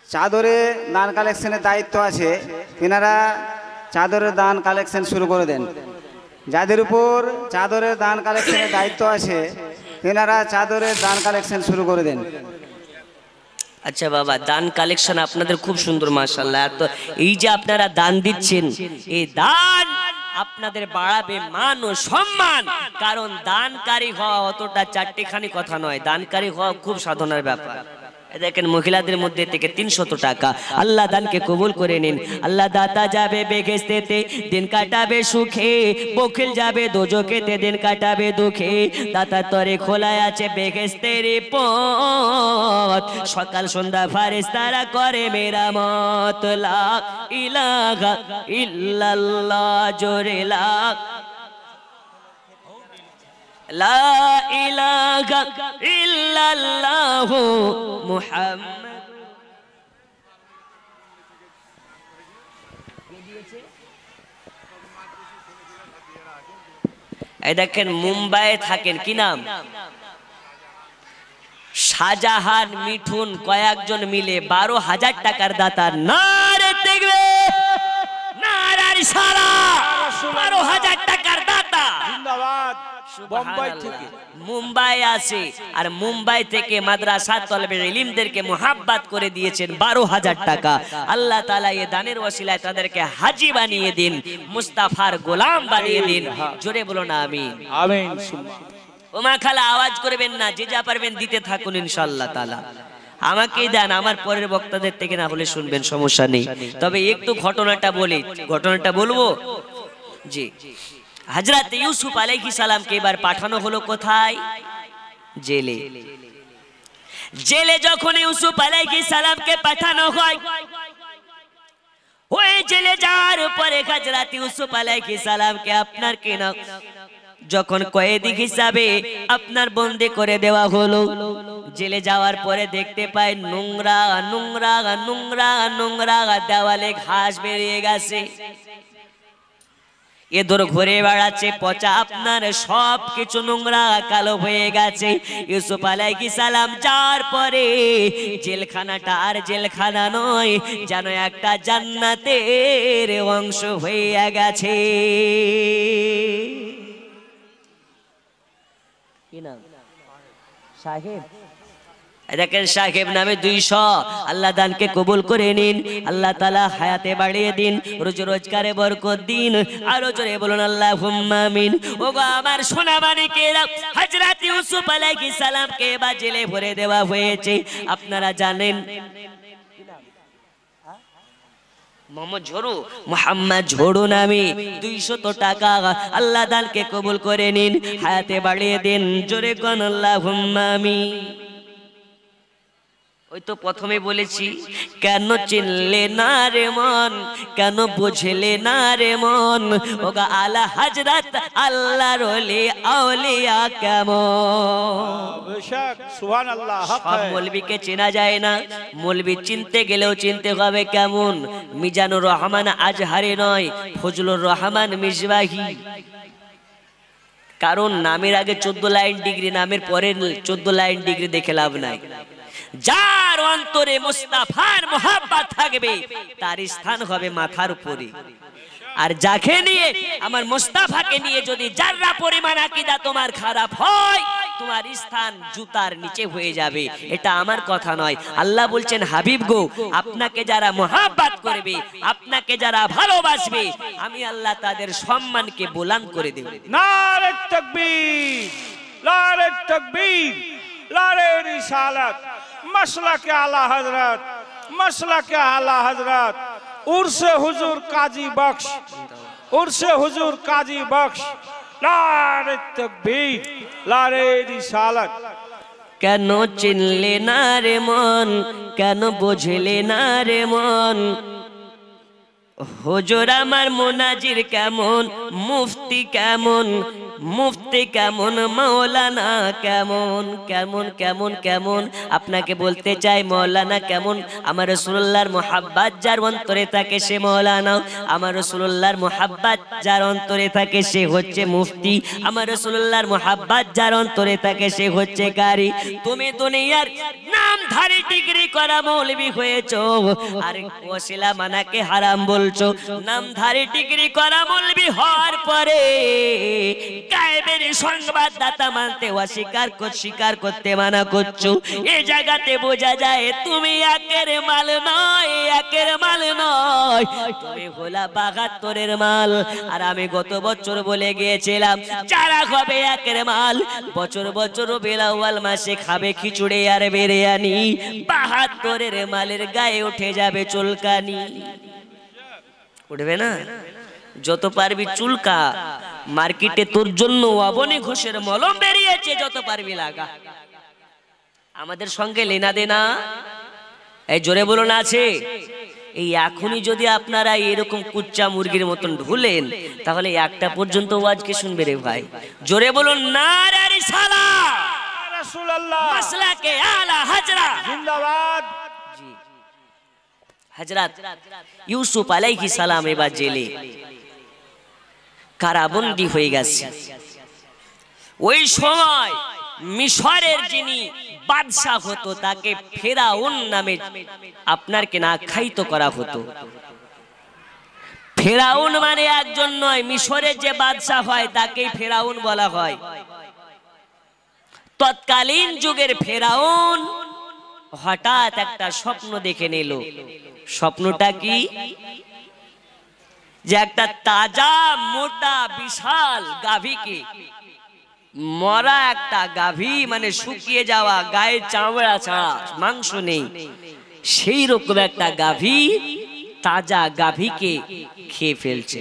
Speaker 4: চাদরে দান কালেকশনের দায়িত্ব আছে তিনারা চাদরের দান কালেকশন শুরু করে দেন। যাদের উপর চাদরের দান কালেকশনের দায়িত্ব আছে তিনারা চাদরের দান কালেকশন শুরু করে দেন।
Speaker 1: আচ্ছা বাবা, দান কালেকশন আপনাদের খুব সুন্দর মাশাআল্লাহ। তো এই যে আপনারা দান দিচ্ছেন, এই দান আপনাদের বাড়াবে মান ও সম্মান। কারণ দানকারী হওয়া অতটা চারটিখানি কথা নয়, দানকারী হওয়া খুব সাধনার ব্যাপার। দেখেন মহিলাদের মধ্যে থেকে ৩০০ টাকা আল্লাহ দানকে কবুল করে নিন। আল্লাহ দাতা যাবে বেহেশতেতে, দিন কাটাবে সুখে, বখিল যাবে দোজখেতে, দিন কাটাবে দুঃখে। দাতা তরে খোলা আছে বেহেশতের পথ, সকাল সন্ধ্যা ফারেশতারা করে মেরামত। লা ইলাহা ইল্লাল্লাহ, জোরে লা লা ইলাহা ইল্লাল্লাহ মুহাম্মদ। এই দেখেন মুম্বাইয়ে থাকেন, কি নাম? শাহজাহান মিঠুন কয়েকজন মিলে ১২,০০০ টাকার দাতা। নারে দেখবে নারার সারা ১২,০০০ টাকার দাতা।
Speaker 2: জিন্দাবাদ। বোম্বাই থেকে।
Speaker 1: মুম্বাই আছে, আর মুম্বাই থেকে মাদ্রাসা তলবে ইলমদেরকে মুহাব্বত করে দিয়েছেন 12,000 টাকা। আল্লাহ তাআলা এই দানের ওসিলায় তাদেরকে হাজী বানিয়ে দিন, মুস্তাফার গোলাম বানিয়ে দিন। জোরে বলো না আমিন।
Speaker 2: আমিন।
Speaker 1: ওমা খালা আওয়াজ করবেন না, যে যা পারবেন দিতে থাকুন ইনশাআল্লাহ তাআলা। আমাকেই দেন, আমার পরের বক্তাদের থেকে না হলে শুনবেন, সমস্যা নেই। তবে একটু ঘটনাটা বলি, ঘটনাটা বলবো। জি, হযরত ইউসুফ আলাইহিস সালামকে এবার পাঠানো হলো কোথায়? জেলে। জেলে যখন ইউসুফ আলাইহিস সালামকে পাঠানো হয়, ওই জেলে যাওয়ার পরে হযরত ইউসুফ আলাইহিস সালামকে আপনার কেনা যখন কয়েদি হিসাবে আপনার বন্দী করে দেওয়া হলো, জেলে যাওয়ার পরে দেখতে পায় নোংরা নোংরা নোংরা নোংরা দেওয়ালে ঘাস বেরিয়ে গেছে, এদর ঘুরে বেড়াচ্ছে, পচা আপনার সব কিছু নোংরা কালো হয়ে গেছে। ইউসুফ আলাইহিস সালাম যাওয়ার পরে জেলখানাটা আর জেলখানা নয়, যেন একটা জান্নাতের অংশ হয়ে গেছে। কি নাম? সাহেব। দেখেন সাহেব নামে 200। আল্লাহ দানকে কবুল করে নিন, আল্লাহ তাআলা হায়াতে বাড়িয়ে দিন, রোজি রোজগারে বরকত দিন। আরো জোরে বলুন আল্লাহুম্মা আমিন। ওগো আমার সোনা মানিকেরা, হযরত ইউসুফ আলাইহিস সালামকে বা জেলে ভরে দেওয়া হয়েছে। আপনারা জানেন মোহাম্মদ ঝোড়ু নামে 200 টাকা আল্লাহ দানকে কবুল করে নিন, হায়াতে বাড়িয়ে দিন। জোরে কোন আল্লাহুম্মা আমিন। ওই তো প্রথমে বলেছি, কেন চিনলে না রে মন, কেন বুঝলে না রে মন, ওগা আলা হযরত আল্লাহর ওলি আউলিয়া কেমন।
Speaker 2: বেশক সুবহানাল্লাহ।
Speaker 1: সব মৌলবীকে চেনা যায় না, মৌলবী চিনতে গেলেও চিনতে হবে কেমন। মিজানুর রহমান আজহারি নয়, ফজলুর রহমান মিসবাহি। কারণ নামের আগে 14 লাইন ডিগ্রি, নামের পরে 14 লাইন ডিগ্রি দেখে লাভ নাই। যার অন্তরে মুস্তাফার মোহাব্বত থাকবে তার স্থান হবে মাথার উপরে। আর যাকে নিয়ে আমার মুস্তাফাকে নিয়ে যদি যাররা পরিমাণ আকীদা তোমার খারাপ হয়, তোমার স্থান জুতার নিচে হয়ে যাবে। এটা আমার কথা নয়, আল্লাহ বলছেন হাবিব গো, আপনাকে যারা মোহাব্বত করবে, আপনাকে যারা ভালোবাসবে, আমি আল্লাহ তাদের সম্মানকে বুলন্দ করে দেব।
Speaker 2: নারে তাকবীর, নারে তাকবীর, নারে রিসালাত, মাসলাকে আলা হযরত, মাসলাকে আলা হযরত, উরসে হুজুর কাজী বক্স, উরসে হুজুর কাজী বক্স। নারে তাকবীর, নারে রিসালাত।
Speaker 1: কেন চিনলে না রে মন, কেন বুঝলে না রে মন, হুজুর আমার মুনাজির কেমন, মুফতি কেমন, মুফতি কেমন, মাওলানা কেমন, কেমন কেমন কেমন। আপনাকে বলতে চাই মাওলানা কেমন। আমার রাসূলুল্লাহর মুহাব্বত যার অন্তরে থাকে সে মাওলানা, আমার রাসূলুল্লাহর মুহাব্বত যার অন্তরে থাকে সে হচ্ছে মুফতি, আমার রাসূলুল্লাহর মুহাব্বত যার অন্তরে থাকে সে হচ্ছে কারি। তুমি দুনিয়ার নামধারী ডিগ্রি করা মৌলবি হয়েছো, আর ওসিলা মানাকে হারাম বলছো। নামধারী ডিগ্রি করা মৌলবি হওয়ার পরে গায়েবের সংবাদদাতা মানতে স্বীকার করতে মানা করছো। এই জায়গাতে বোঝা যায় তুমি একের মাল নয়, একের মাল নয়, তুমি হলা 72-এর মাল। আর আমি গত বছর বলে গিয়েছিলাম, যারা হবে একের মাল, বছর বছর বেলাওয়াল মাসে খাবে খিচুড়ি আর বিরিয়ানি, 72-এর মালের গায়ে উঠে যাবে চুলকানি। উঠবে না? যত পারবি চুলকা, মার্কেটে তোর জন্য অবনী ঘোষের মলম বেরিয়েছে, যত পারবি লাগা। আমাদের সঙ্গে লেনা দেনা, এই জোরে বলুন আছে। এই এখনই যদি আপনারা এরকম কুচ্চা মুরগির মতন ঢুলেন, তাহলে একটা পর্যন্ত ওয়াজকে শুনবে রে ভাই। জোরে বলুন নারে রিসালাত,
Speaker 2: রাসূলুল্লাহ,
Speaker 1: মাসলাকে আলা হযরত
Speaker 2: জিন্দাবাদ।
Speaker 1: জি, হযরত ইউসুফ আলাইহিস সালাম এবার জেলে কারাবন্দী হয়ে গেছে। ওই সময় মিশরের যিনি বাদশা হতো তাকে ফেরাউন নামে আপনার কেন আখ্যায়িত করা হতো। ফেরাউন মানে একজন নয়, মিশরের যে বাদশা হয় তাকেই ফেরাউন বলা হয়। তৎকালীন যুগের ফেরাউন হঠাৎ একটা স্বপ্ন দেখে নিল। স্বপ্নটা কি? যে একটা তাজা মোটা বিশাল গাভীকে, মরা একটা গাভী মানে শুকিয়ে যাওয়া, গায়ে চামড়া ছাড়া, মাংস নেই, সেই রকম একটা গাভী, তাজা গাভীকে খেয়ে ফেলছে।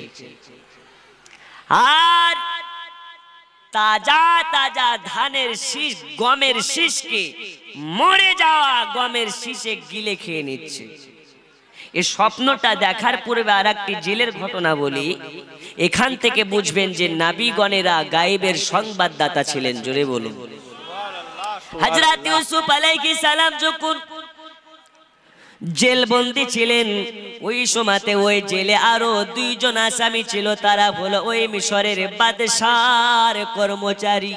Speaker 1: আর তাজা তাজা ধানের শীষ, গমের শীষকে, মরে যাওয়া গমের শীষে গিলে খেয়ে নিচ্ছে। এই স্বপ্নটা দেখার পূর্বে আর একটি জেলের ঘটনা বলি। এখান থেকে বুঝবেন যে নবীগণেরা গায়েবের সংবাদদাতা ছিলেন। জোরে বলুন। হযরত ইউসুফ আলাইহিস সালাম যখন জেলবন্দি ছিলেন, ওই সময়তে ওই জেলে আরো দুইজন আসামি ছিল। তারা হলো ওই মিশরের বাদশার কর্মচারী।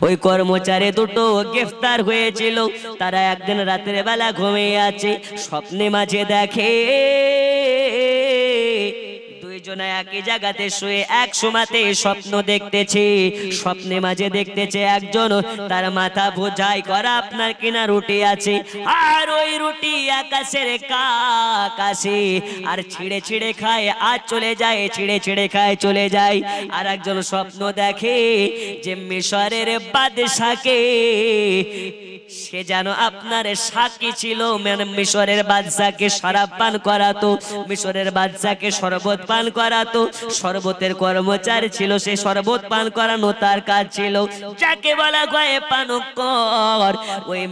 Speaker 1: ওই কর্মচারী দুটো গ্রেফতার হয়েছিল। তারা একদিন রাতের বেলা ঘুমিয়ে আছে, স্বপ্নে মাঝে দেখে দুইজনে একই জায়গাতে শুয়ে এক সময়তে স্বপ্ন দেখতেছে। স্বপ্নে মাঝে দেখতেছে একজন, তার মাথা বোঝাই করা আপনার কিনা রুটি আছে, আর ওই রুটি আকাশের কাক আসে আর ছিঁড়ে ছিঁড়ে খায় আর চলে যায়, ছিঁড়ে ছিঁড়ে খায় চলে যায়। আর একজন স্বপ্ন দেখে যে মিশরের বাদশাকে, সে যেন আপনার সাকি ছিল, মানে মিশরের বাদশাকে শরাব পান করাতো, মিশরের বাদশাকে শরবত পান করাতো। শরবতের কর্মচারী ছিল, সে শরবত পান করানো তার কাজ ছিল, যাকে বলা হয় পানকর। ওই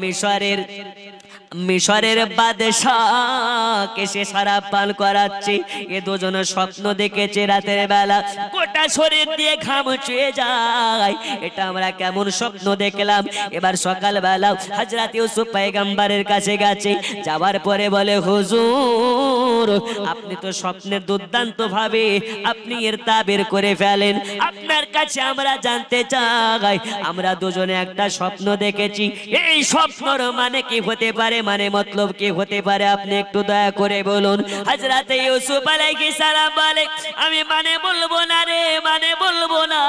Speaker 1: মিশরের বাদশাকে সে শরাব পান করাচ্ছে। এ দুজনে স্বপ্ন দেখেছে রাতের বেলা, গোটা শরীর দিয়ে ঘাম চুয়ে যায়। এটা আমরা কেমন স্বপ্ন দেখলাম। এবার সকালবেলা হযরত ইউসুফ পয়গম্বরের কাছে গেছে, যাওয়ার পরে বলে, হুজুর আপনি তো স্বপ্নের দুর্দান্ত ভাবে আপনি এর তাবির করে ফেলেন। আপনার কাছে আমরা জানতে চাই, আমরা দুজনে একটা স্বপ্ন দেখেছি, এই স্বপ্নর মানে কি হতে পারে, মানে মতলব কি হতে পারে, আপনি একটু দয়া করে বলুন। হযরত ইউসুফ আলাইহিস সালাম বলে, আমি মানে বলবো না রে, মানে বলবো না,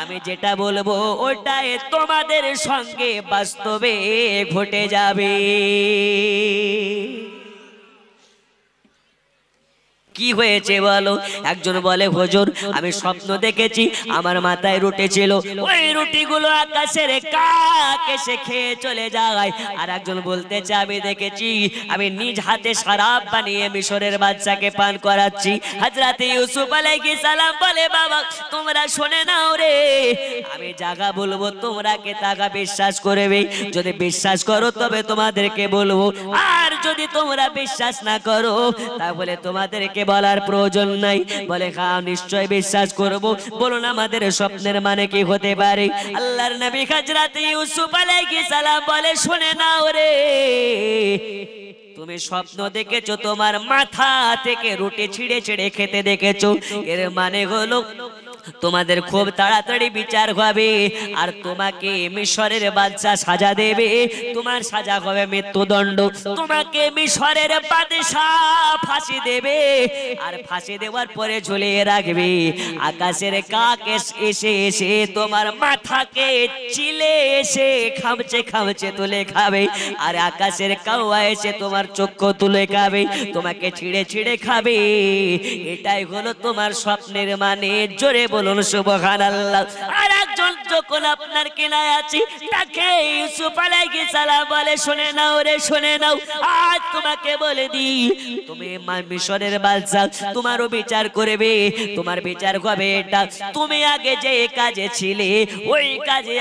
Speaker 1: আমি যেটা বলবো ওটাই তোমাদের সঙ্গে বাস্তবে ঘটে যাবে। কি হয়েছে বলো? একজন বলে, হুজুর আমি স্বপ্ন দেখেছি, আমার মাথায় রুটি ছিল, ওই রুটিগুলো আকাশের কাক এসে খেয়ে চলে যায়। আর একজন বলতেছে, আমি দেখেছি, আমি নিজ হাতে শরাব বানিয়ে মিশরের বাদশাকে পান করাচ্ছি। হযরত ইউসুফ আলাইহিস সালাম বলে, বাবা তোমরা শুনে নাও রে, আমি জাগা বলবো তোমরা কে তাগা বিশ্বাস করবে। যদি বিশ্বাস করো তবে তোমাদেরকে বলবো, আর যদি তোমরা বিশ্বাস না করো তাহলে তোমাদেরকে বলার প্রয়োজন নাই। বলে, হ্যাঁ নিশ্চয় বিশ্বাস করব, বলুন আমাদের স্বপ্নের মানে কি হতে পারে। আল্লাহর নবী হযরত ইউসুফ আলাইহিস সালাম বলে, শুনে নাও রে, তুমি স্বপ্ন দেখেছো তোমার মাথা থেকে রুটি ছিঁড়ে ছিঁড়ে খেতে দেখেছো, এর মানে হলো তোমাদের খুব তাড়াতাড়ি বিচার হবে, আর তোমাকে মিশরের বাদশা সাজা দেবে। তোমার সাজা হবে মৃত্যুদণ্ড, তোমাকে মিশরের বাদশা ফাঁসি দেবে, আর ফাঁসি দেওয়ার পরে ঝুলিয়ে রাখবে। আকাশের কাক এসে এসে তোমার মাথাকে চিলে এসে খামচে খামচে তুলে খাবে, আর আকাশের কাওয়া এসে তোমার চক্ষু তুলে খাবে, তোমাকে ছিঁড়ে ছিঁড়ে খাবে। এটাই হলো তোমার স্বপ্নের মানে। জোরে বলুন সুবহানাল্লাহ। আর একজন যখন আপনার কেনায় আছে, তাকে ইউসুফ আলাইহিস সালাম বলে, শুনে নাও রে, শুনে নাও, আজ তোমাকে বলে দি, তুমি মিশরের বাদশা, তোমারও বিচার করবে। তোমার বিচার হবে এটা, তুমি আগে যে কাজে ছিলে ওই কাজে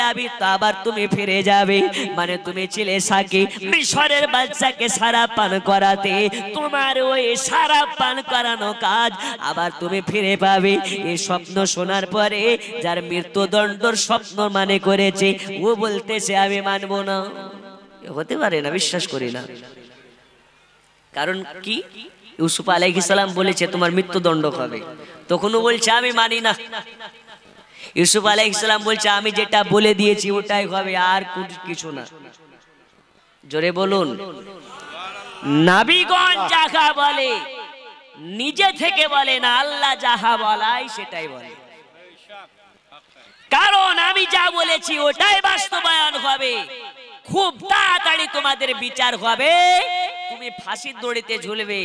Speaker 1: আবার তুমি ফিরে যাবে। মানে তুমি ছিলে সাকি, মিশরের বাদশাকে শরাব পান করাতে, তোমার ওই শরাব পান করানো কাজ আবার তুমি ফিরে পাবে। এই স্বপ্ন শোনার পরে যার মৃত্যুদণ্ডর স্বপ্ন মানে করেছে, ও বলতেছে আমি মানবো না। হতে পারে না, বিশ্বাস করি না। কারণ কি? ইউসুফ আলাইহিস সালাম বলেছে তোমার মৃত্যুদণ্ড হবে, তখনও বলছে আমি মানি না। ইউসুফ আলাইহিস সালাম বলছে আমি যেটা বলে দিয়েছি ওটাই হবে, আর কিছু না। জোরে বলুন। নবীগণ যাকে বলে নিজে থেকে বলে না, আল্লাহ যাহা বলাই সেটাই বলে। কারণ আমি যা বলেছি ওটাই বাস্তবায়ন হবে, খুব তাড়াতাড়ি তোমাদের বিচার হবে, তুমি ফাঁসির দড়িতে ঝুলবে,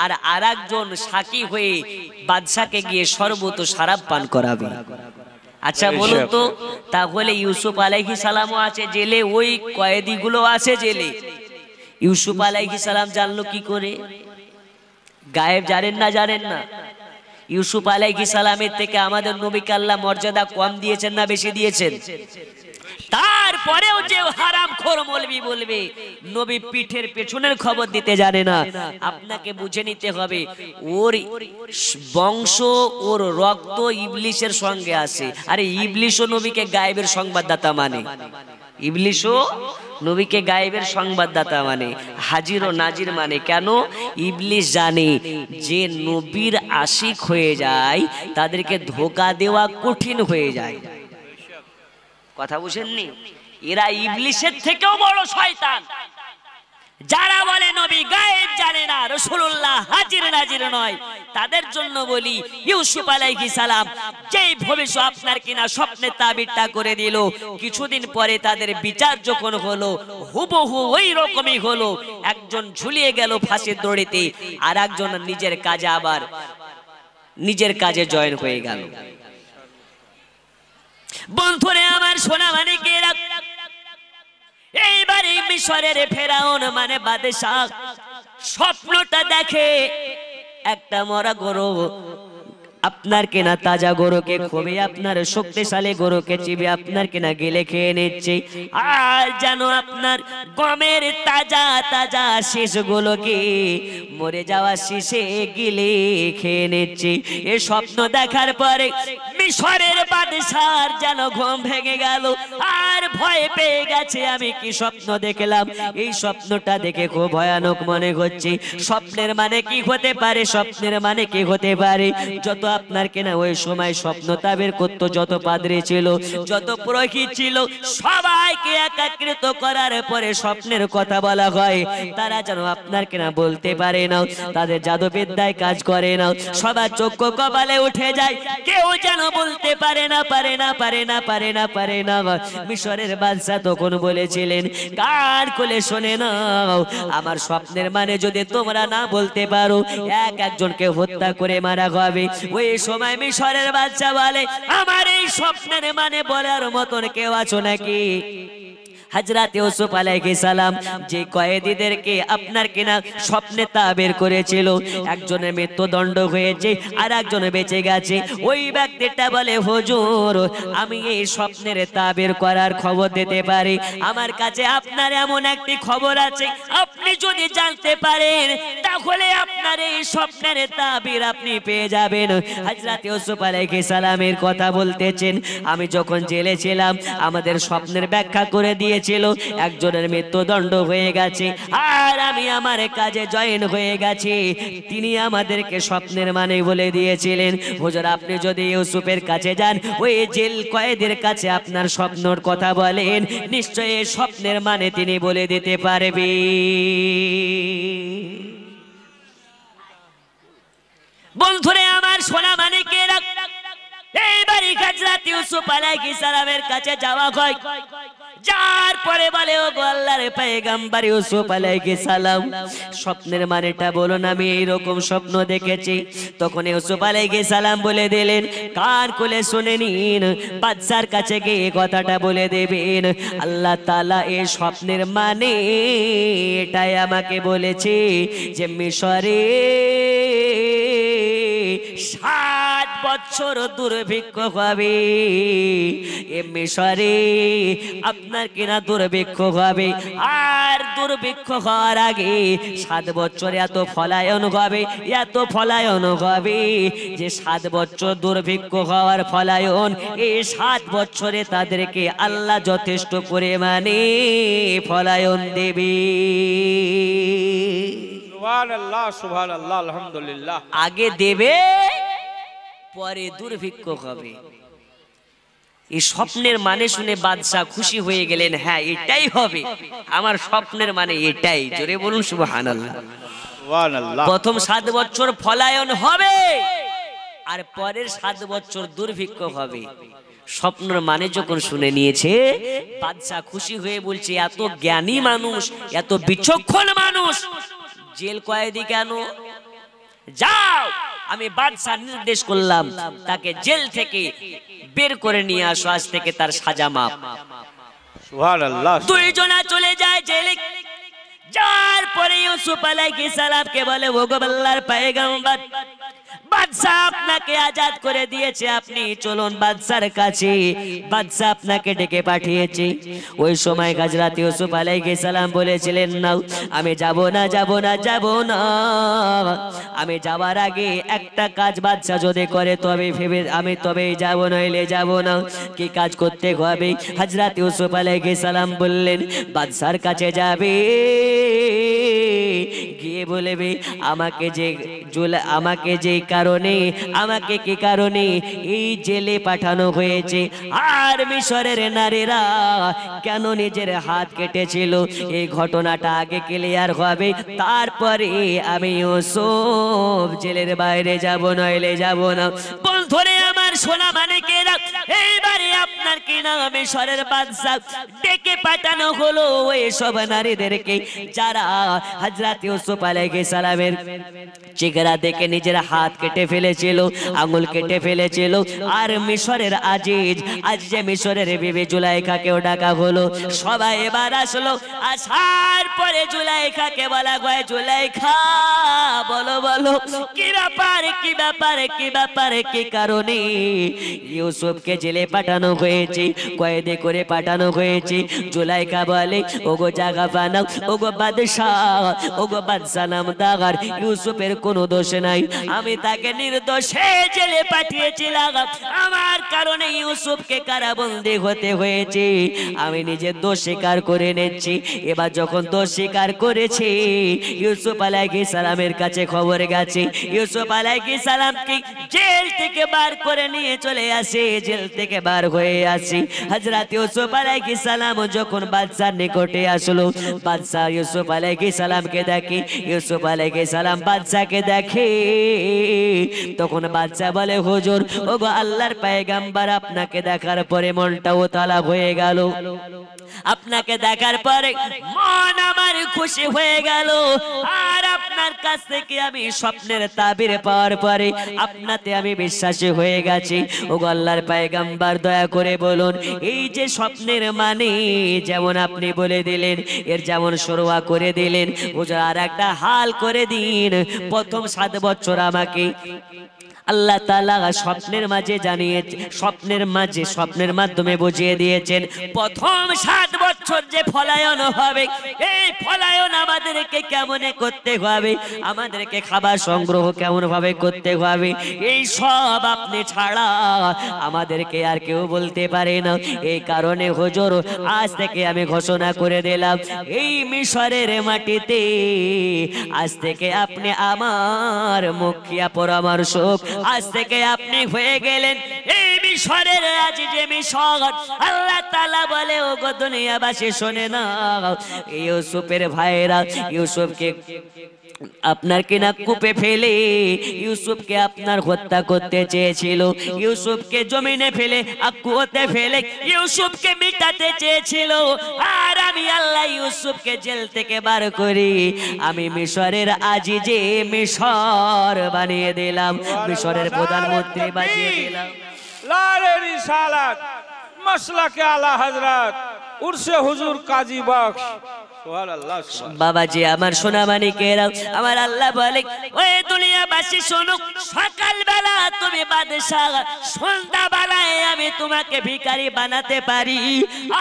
Speaker 1: আর আরেকজন সাক্ষী হয়ে বাদশাকে গিয়ে শরবত ও শরাব পান করাবে। আচ্ছা বলুন তো, তাহলে ইউসুফ আলাইহিস সালামও আছে জেলে, ওই কয়েদিগুলো আছে জেলে, ইউসুফ আলাইহিস সালাম জানলো কি করে? গায়েব জানেন না? জানেন না? ইউসুফ আলাইহিস সালামের থেকে আমাদের নবীকে আল্লাহ মর্যাদা কম দিয়েছেন না বেশি দিয়েছেন? তারপরেও যে হারামখোর মৌলবি বলবে নবী পিঠের পেছনের খবর দিতে জানে না, আপনাকে বুঝে নিতে হবে ওর বংশ, ওর রক্ত ইবলিশের সঙ্গে আছে। আরে ইবলিশও নবীকে গায়েবের সংবাদদাতা মানে, ইবলিশও নবীকে গায়েবের সংবাদদাতা মানে, হাজির ও নাজির মানে। কেন? ইবলিশ জানে যে নবীর আশিক হয়ে যায় তাদেরকে ধোঁকা দেওয়া কঠিন হয়ে যায়। কথা বুঝেননি? এরা ইবলিশের থেকেও বড় শয়তান। যারা বলে নবী গায়েব জানে না, রাসূলুল্লাহ হাজির নাজির নয়, তাদের জন্য বলি ইউসুফ আলাইহিস সালাম যেই ভবিষ্যৎ আপনার কিনা স্বপ্নে তাবিরটা করে দিল, কিছুদিন পরে তাদের বিচার যখন হলো হুবহু ওই রকমই হলো। একজন ঝুলিয়ে গেল ফাঁসির দড়িতে, আর একজন নিজের কাজে জয়েন হয়ে গেল। বন্ধুরে আমার সোনা মানিকেরা, এইবারে মিশরের ফেরাউন মানে বাদশাহ স্বপ্নটা দেখে, একটা মরা গরু আপনার কেনা তাজা গরুকে খুবই আপনার শক্তিশালী গরুকে চিবে আপনার কেনা গেলে খেয়ে নিচ্ছে, আর যেন আপনার গমের তাজা তাজা শীষগুলোকে মরে যাওয়া শীষে গিলে খেয়ে নিচ্ছে। এ স্বপ্ন দেখার পরে মিশরের বাদশার যেন ঘুম ভেঙে গেল, আর ভয় পেয়ে গেছে আমি কি স্বপ্ন দেখলাম। এই স্বপ্নটা দেখে খুব ভয়ানক মনে হচ্ছে। স্বপ্নের মানে কি হতে পারে? স্বপ্নের মানে কি হতে পারে? যত আপনার কেনা ওই সময় স্বপ্ন তাবির করত যত পাদ্রী ছিল, যত পুরোহিত ছিল, সবাইকে একত্রিত করার পরে স্বপ্নের কথা বলা হয়। তারা যেন আপনার কেনা বলতে পারে না, তাদের জাদুবিদ্যায় কাজ করে না, সবার চক্ষু কপালে উঠে যায়, কেউ যেন বলতে পারে না। মিশরের বাদশা তখন বলেছিলেন, কান খুলে শুনে নাও, আমার স্বপ্নের মানে যদি তোমরা না বলতে পারো একজনকে হত্যা করে মারা হবে। ওই সময় মিশরের বাদশা বলে, আমার এই স্বপ্নের মানে বলার মতন কেউ আছো নাকি? হযরত ইউসুফ আলাইহিস সালাম যে কয়েদিদেরকে আপনার কিনা স্বপ্নে তাবির করেছিল, একজনের মৃত্যুদণ্ড হয়েছে আর একজন বেঁচে গেছে। ওই ব্যক্তিটা বলে, হুজুর আমি এই স্বপ্নের তাবির করার খবর দিতে পারি, আমার কাছে আপনার এমন একটি খবর আছে, আপনি যদি জানতে পারেন তাহলে আপনার এই স্বপ্নের তাবির আপনি পেয়ে যাবেন। হযরত ইউসুফ আলাইহিস সালামের কথা বলতেছেন, আমি যখন জেলে ছিলাম আমাদের স্বপ্নের ব্যাখ্যা করে দিয়েছিল, একজনের মৃত্যুদণ্ড হয়ে গেছে আর আমি আমার কাজে জয়েন হয়ে গেছি, তিনি আমাদেরকে স্বপ্নের মানে বলে দিয়েছিলেন। হুজুর আপনি যদি ইউসুফের কাছে যান, ওই জেল কয়েদের কাছে আপনার স্বপ্নর কথা বলেন, নিশ্চয়ই স্বপ্নের মানে তিনি বলে দিতে পারবে। বন্ধুরে আমার সোনা মানিকেরা, এইবারই হযরত ইউসুফ আলাইহিস সালামের কাছে যাওয়া হয়, যার পরে বলে, ও গো আল্লাহর পয়গম্বর ইউসুফ আলাইহিস সালাম স্বপ্নের মানেটা বলুন, আমি এইরকম স্বপ্ন দেখেছি। তখন ইউসুফ আলাইহিস সালাম বলে দিলেন, কান খুলে শুনে নিন, বাদশার কাছে গিয়ে কথাটা বলে দেবেন, আল্লাহ তাআলা এই স্বপ্নের মানে এটাই আমাকে বলেছে যে মিশরে 7 বছর দুর্ভিক্ষ হবে, এ মিশরে আপনার কিনা দুর্ভিক্ষ হবে, আর দুর্ভিক্ষ হওয়ার আগে 7 বছরে এত ফলায়ন হবে যে 7 বছর দুর্ভিক্ষ হওয়ার ফলায়ন, এই 7 বছরে তাদেরকে আল্লাহ যথেষ্ট পরিমাণে ফলায়ন দেবে।
Speaker 2: সুবহানাল্লাহ, সুবহানাল্লাহ, আলহামদুলিল্লাহ।
Speaker 1: আগে দেবে পরে দুর্ভিক্ষ হবে। এই স্বপ্নের মানে শুনে বাদশা খুশি হয়ে গেলেন, হ্যাঁ এটাই হবে, আমার স্বপ্নের মানে এটাই। জোরে বলুন সুবহানাল্লাহ।
Speaker 2: সুবহানাল্লাহ।
Speaker 1: প্রথম 7 বছর ফলায়ন হবে আর পরের 7 বছর দুর্ভিক্ষ হবে। স্বপ্নের মানে যখন শুনে নিয়েছে বাদশা খুশি হয়ে বলছে, এত জ্ঞানী মানুষ, এত বিচক্ষণ মানুষ, জেল কয়েদি কেন? যাও, আমি বাদশা নির্দেশ করলাম তাকে জেল থেকে বের করে নিয়ে আসো, আজ থেকে তার সাজা মাপ।
Speaker 2: সুবহানাল্লাহ।
Speaker 1: দুইজনা চলে যায় জেলে। যার পরে ইউসুফ আলাইহিস সালামকে বলে, ওগো আল্লাহর পয়গম্বর, বাদশা আপনাকে আজাদ করে দিয়েছে, আপনি চলুন বাদশার কাছে, বাদশা আপনাকে ডেকে পাঠিয়েছে। ওই সময় হযরত ইউসুফ আলাইহিস সালাম বলেছিলেন, না আমি যাব না, যাব না, যাব না। আমি যাওয়ার আগে একটা কাজ বাদশা যদি করে তবে ভেবে আমি তবেই যাব, নইলে যাব না। কি কাজ করতে হবে? হযরত ইউসুফ আলাইহিস সালাম বললেন, বাদশার কাছে যাবে, গিয়ে বলবে আমাকে যে কারণে, আমাকে কি কারণে এই জেলে পাঠানো হয়েছে, আর মিশরের নারীরা কেন নিজের হাত কেটেছিল, এই ঘটনাটা আগে ক্লিয়ার হবে, তারপরে আমি ইউসুফ জেলের বাইরে যাব, নইলে যাব না। বন্ধুরে আমার, সোনা মানিকেরা, এইবারে আপনার কি না মিশরের বাদশা ডেকে পাঠানো হলো ওই সব নারীদেরকে যারা হযরত ইউসুফ আলাইহিস সালামের চেহারা দেখে নিজের হাত কেটে ফেলেছিল, আঙ্গুল কেটে ফেলেছিল। আর মিশরের আজিজ, আজ যে মিশরের বিবি জুলাইখাকেও ডাকা হলো। সবাই এবার আসলো। আসার পরে জুলাইখাকে বলা হয়, জুলাইখা বলো বলো কি ব্যাপার, কি ব্যাপার, কি ব্যাপার, কি কারণে ইউসুফকে জেলে পাঠানো হয়েছে, কয়েদে করে পাঠানো হয়েছে? জুলাইখা বলে, ওগো জাগা বানাও, ওগো বাদশাহ, ওগো বাদশাহ নামদার, ইউসুফের কোনো দোষ নাই, আমি তাকে নির্দোষে জেলে পাঠিয়েছিলাম, আমার কারণে ইউসুফকে কারাবন্দী হতে হয়েছে, আমি নিজের দোষ স্বীকার করে নিচ্ছি। এবার যখন দোষ স্বীকার করেছে, ইউসুফ আলাইহিস সালামের কাছে খবর গেছে, ইউসুফ আলাইহিস সালামকে জেল থেকে বার করে নিয়ে চলে আসে, জেল থেকে বার হয়ে আসি। হযরত ইউসুফ আলাইহিস সালাম যখন বাদশার নিকটে আসলো, বাদশা ইউসুফ আলাইহিস সালামকে দেখে, ইউসুফ আলাইহিস সালাম বাদশাকে দেখে, তখন বাদশা বলে, হুজুর, ওগো আল্লাহর পয়গম্বর, আপনাকে দেখার পরে মনটা উতালা হয়ে গেল, আপনাকে দেখার পরে মন আমার খুশি হয়ে গেল, আর আপনার কাছ থেকে আমি স্বপ্নের তাবির পাওয়ার পরে আপনাতে আমি বিশ্বাসী হয়ে গেছি। ওগো আল্লাহর পয়গম্বর, দয়া করে বলুন, এই যে স্বপ্নের মানে যেমন আপনি বলে দিলেন, এর যেমন শুরুয়া করে দিলেন, হুজুর আর একটা হাল করে দিন। প্রথম 7 বছর আমাকে আল্লাহ তাআলা স্বপ্নের মাঝে জানিয়েছে, স্বপ্নের মাধ্যমে বুঝিয়ে দিয়েছেন, প্রথম 7 বছর যে ফলায়ন হবে, এই ফলায়ন আমাদেরকে কেমনে করতে হবে, আমাদেরকে খাবার সংগ্রহ কেমন ভাবে করতে হবে, এই সব আপনি ছাড়া আমাদেরকে আর কেউ বলতে পারে না। এই কারণে হুজুর, আজ থেকে আমি ঘোষণা করে দিলাম, এই মিশরের মাটিতে আজ থেকে আপনি আমার মুখিয়া পরামর্শক, আজ থেকে আপনি হয়ে গেলেন এই মিশরের রাজা, যে মিশর। আল্লাহ তাআলা বলে, ওগো দুনিয়াবাসী শোনে না, ইউসুফের ভাইরা ইউসুফকে আপনার কিনা কূপে ফেলে ইউসুফকে আপনার হত্যা করতে চেয়েছিল, ইউসুফকে জমিনে ফেলে কুয়োতে ফেলে ইউসুফকে মিটাতে চেয়েছিল, আর আমি আল্লাহ ইউসুফকে জেল থেকে বার করি, আমি মিশরের আজিজে মিশর বানিয়ে দিলাম, মিশরের প্রধানমন্ত্রী বানিয়ে দিলাম।
Speaker 2: লারে রিসালাত মাসলাকে আলা হযরত উরসে হুজুর কাজী বক্স। সুবহানাল্লাহ।
Speaker 1: বাবাজি আমার সোনা মানিকেরা, আমার আল্লাহ বলে, ওই দুনিয়াবাসী শোনো, সকালবেলা তুমি বাদশাহ, সন্ধ্যাবেলায় আমি তোমাকে ভিখারি বানাতে পারি,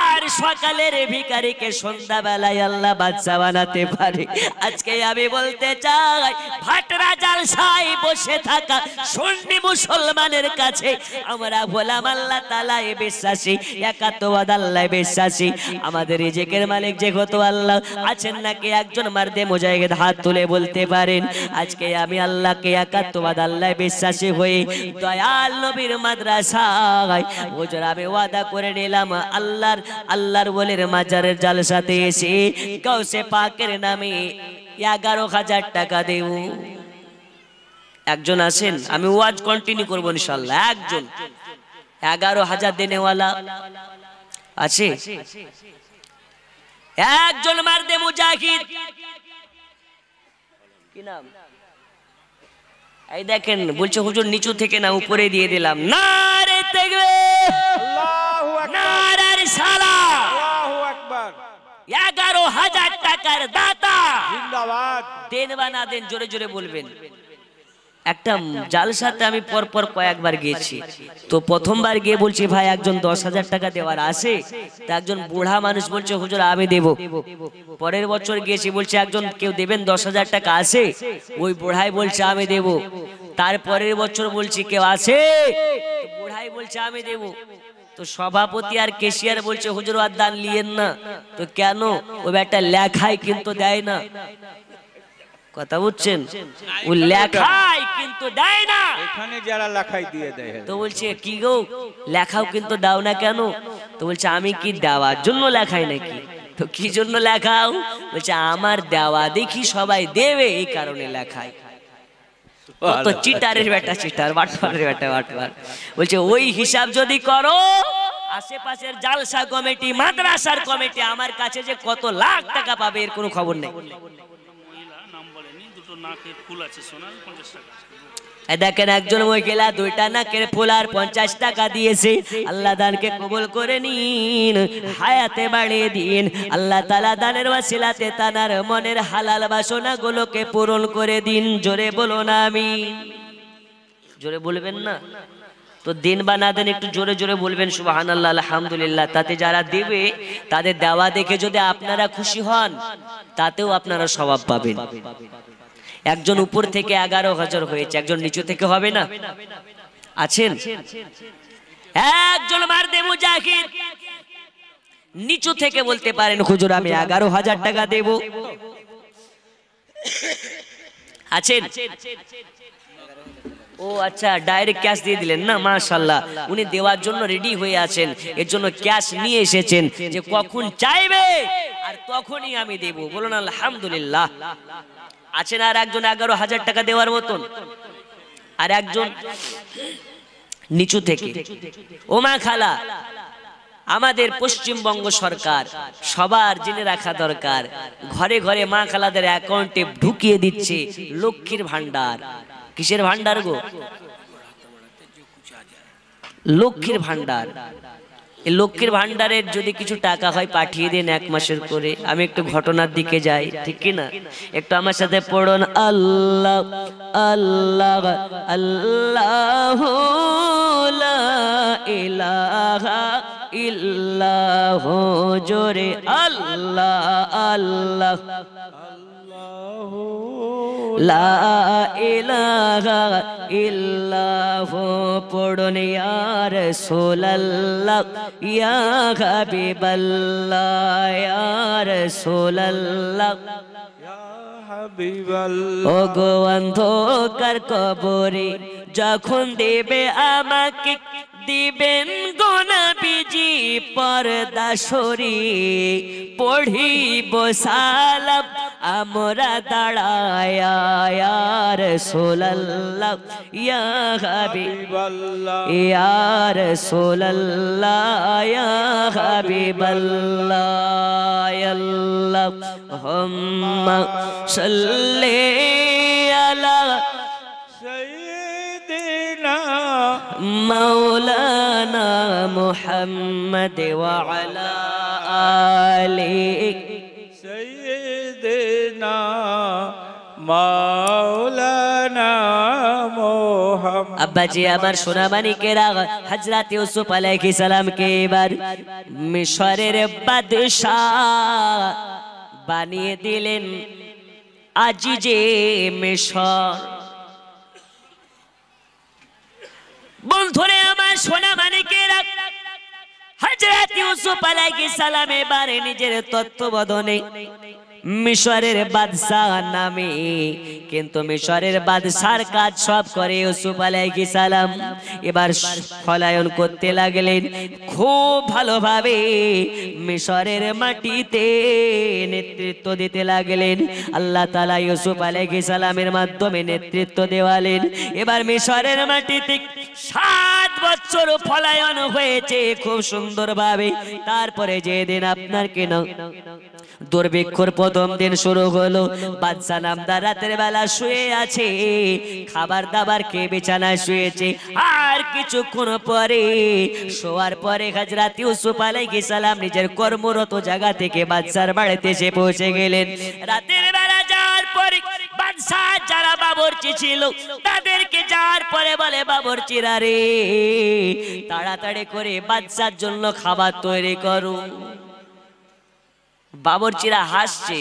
Speaker 1: আর সকালের ভিখারিকে সন্ধ্যাবেলায় আল্লাহ বাদশাহ বানাতে পারে। আজকে আমি বলতে চাই, ভাটরা জালসায় বসে থাকা সুন্নি মুসলমানের কাছে আমরা বললাম, আল্লাহ তাআলায় বিশ্বাসী, একাত্মবাদ আল্লাহ বিশ্বাসী, আমাদের রিজিকের মালিক যে কত আল্লাহ আছেন নাকি? একজন মারদে মুজাহিদ হাত তুলে বলতে পারেন, আজকে আমি আল্লাহকে একাত্মবাদ আল্লাহ বিশ্বাসী হয়ে দয়াল নবীর মাদ্রাসায় হুজুর আমি ওয়াদা করে নিলাম, আল্লাহর ওলির মাজারের জালসাতে এসে গাউসে পাকের নামে 11,000 টাকা দেব। একজন আছেন, আমি ওয়াজ কন্টিনিউ করবো ইনশাআল্লাহ। একজন 11,000 দেনেওয়ালা আছে? একজন মারদে মুজাহিদ, কি নাম? এই দেখেন বলছে হুজুর নিচু থেকে না উপরে দিয়ে দিলাম। নারে তাকবীর,
Speaker 2: আল্লাহু আকবার,
Speaker 1: নারে রিসালাত।
Speaker 2: আল্লাহু আকবার,
Speaker 1: 11,000 টাকার দাতা।
Speaker 2: জিন্দাবাদ।
Speaker 1: দেন বা না দেন জোরে জোরে বলবেন। একটা জালসাতে আমি পরপর কয়েকবার গিয়েছি, তো প্রথমবার গিয়ে বলছি ভাই একজন 10,000 টাকা দেওয়ার আছে, তা একজন বুড়া মানুষ বলছে হুজুর আমি দেব। পরের বছর গিয়েছি, বলছে একজন কেউ দেবেন 10,000 টাকা আছে? ওই বুড়াই বলছে আমি দেব। তারপরের বছর বলছি কেউ আছে? বুড়াই বলছে আমি দেব। তো সভাপতি আর কেশিয়ার বলছে হুজুর আর দান লিয়েন না। তো কেন? ওই একটা লেখাই কিন্তু দেয় না। কথা বুঝছেন? ও লেখাই কিন্তু দেয় না।
Speaker 2: এখানে যারা লেখাই দিয়ে দেয়,
Speaker 1: তো বলছে কি গো লেখাও কিন্তু দাও না কেন? তো বলছে আমি কি দেওয়ার জন্য লেখাই নাকি? তো কি জন্য লেখাও? বলছে আমার দেওয়া দেখি সবাই দেবে এই কারণে লেখাই। তো চিটারের বেটা চিটার, বাটপারের বেটা বাটপার। বলছে ওই হিসাব যদি করো, আশেপাশের জালসা কমিটি, মাদ্রাসার কমিটি আমার কাছে যে কত লাখ টাকা পাবে এর কোনো খবর নেই। দেখেন একজন মহিলা 2টা নাকের ফুল আর 50 টাকা দিয়েছে। আল্লাহ দানকে কবুল করে নিন, হায়াতে বাড়িয়ে দিন। আল্লাহ তাআলা দানের ওয়াসিলাতে তানার মনের হালাল বাসনাগুলোকে পূরণ করে দিন। জোরে বলুন আমিন। জোরে বলবেন না তো দিন বা না দেন একটু জোরে জোরে বলবেন সুবহানাল্লাহ আলহামদুলিল্লাহ। তাতে যারা দেবে তাদের দেওয়া দেখে যদি আপনারা খুশি হন, তাতেও আপনারা সওয়াব পাবেন। একজন উপর থেকে 11,000 হয়েছে, একজন নিচু থেকে হবে না? আছেন? একজন মারদে মুজাহিদ নিচু থেকে বলতে পারেন হুজুর আমি 11,000 টাকা দেব। আছেন? ও আচ্ছা, ডাইরেক্ট ক্যাশ দিয়ে দিলেন না? মাশাআল্লাহ, উনি দেওয়ার জন্য রেডি হয়ে আছেন, এর জন্য ক্যাশ নিয়ে এসেছেন যে কখন চাইবে আর তখনই আমি দেব। বলুন আলহামদুলিল্লাহ। আছেন আর একজন 11,000 টাকা দেওয়ার মতন? আর একজন নিচু থেকে। ও মা খালা, আমাদের পশ্চিমবঙ্গ সরকার সবার জেনে রাখা দরকার, ঘরে ঘরে মা খালাদের অ্যাকাউন্টে ঢুকিয়ে দিচ্ছে লক্ষ্মীর ভান্ডার। কিসের ভান্ডার গো? লক্ষ্মীর ভান্ডার। এই লক্ষ্মীর ভান্ডারের যদি কিছু টাকা হয় পাঠিয়ে দেন 1 মাসের করে। আমি একটু ঘটনার দিকে যাই, ঠিক কি না? একটু আমার সাথে পড়ুন, আল্লাহ আল্লাহ আল্লাহু লা ইলাহা ইল্লাহু। জোরে আল্লাহ আল্লাহ লা ইলাহা ইল্লাহু। পড়ুন ইয়া রাসূলুল্লাহ ইয়া হাবিবাল্লাহ ইয়া রাসূলুল্লাহ
Speaker 2: ইয়া হাবিবাল্লাহ।
Speaker 1: ও গো অন্ধকার কবরে যখন দেবে আমাকে, দিবেন গো নবীজি পর্দা সরি, পড়িব সালাম আমরা দাঁড়ায়া ইয়া রাসূলুল্লাহ ইয়া হাবিবাল্লাহ ইয়া রাসূলুল্লাহ ইয়া হাবিবাল্লাহ। আল্লাহুম্মা সাল্লি আলা
Speaker 2: সাইয়্যিদিনা
Speaker 1: মাওলানা মুহাম্মদ ওয়া আলা আলিহি
Speaker 2: সাইয়্যিদিনা মাওলানা মুহাম্মদ।
Speaker 1: আব্বাজি আমার সোনা মানিকেরা, হযরত ইউসুফ আলাইহিস সালামকে এবার মিশরের বাদশাহ বানিয়ে দিলেন আজিজে মিশর। বন্ধুরে আমার সোনা মানিকেরা, হযরত ইউসুফ আলাইহিস সালাম এবারে নিজের তত্ত্বাবধানে মিশরের বাদশাহ নামে, কিন্তু মিশরের বাদশার কাজ সব করে ইউসুফ আলাইহিস সালাম। এবার পলায়ন করতে লাগলেন, খুব ভালোভাবে মিশরের মাটিতে নেতৃত্ব দিতে লাগলেন। আল্লাহ তাআলা ইউসুফ আলাইহিস সালামের মাধ্যমে নেতৃত্ব দেওয়ালেন। এবার মিশরের মাটিতে 7 বছর পলায়ন হয়েছে খুব সুন্দরভাবে। তারপরে যেদিন আপনার কেন দুর্ভিক্ষর প্রথম দিন শুরু হলো, বাদশা নামদার রাতের বেলা শুয়ে আছে, খাবার দাবার খেয়ে বিছানায় শুয়েছে। আর কিছুক্ষণ পরে শোয়ার পরে হযরত ইউসুফ আলাইহিস সালাম নিজের কর্মরত জায়গা থেকে বাদশার বাড়িতে এসে পৌঁছে গেলেন। রাতের বেলা যাওয়ার পরে বাদশা যারা বাবুর্চি ছিল তাদেরকে যাওয়ার পরে বলে, বাবুর্চিরা রে, তাড়াতাড়ি করে বাদশার জন্য খাবার তৈরি করো। বাবুর্চিরা হাসছে,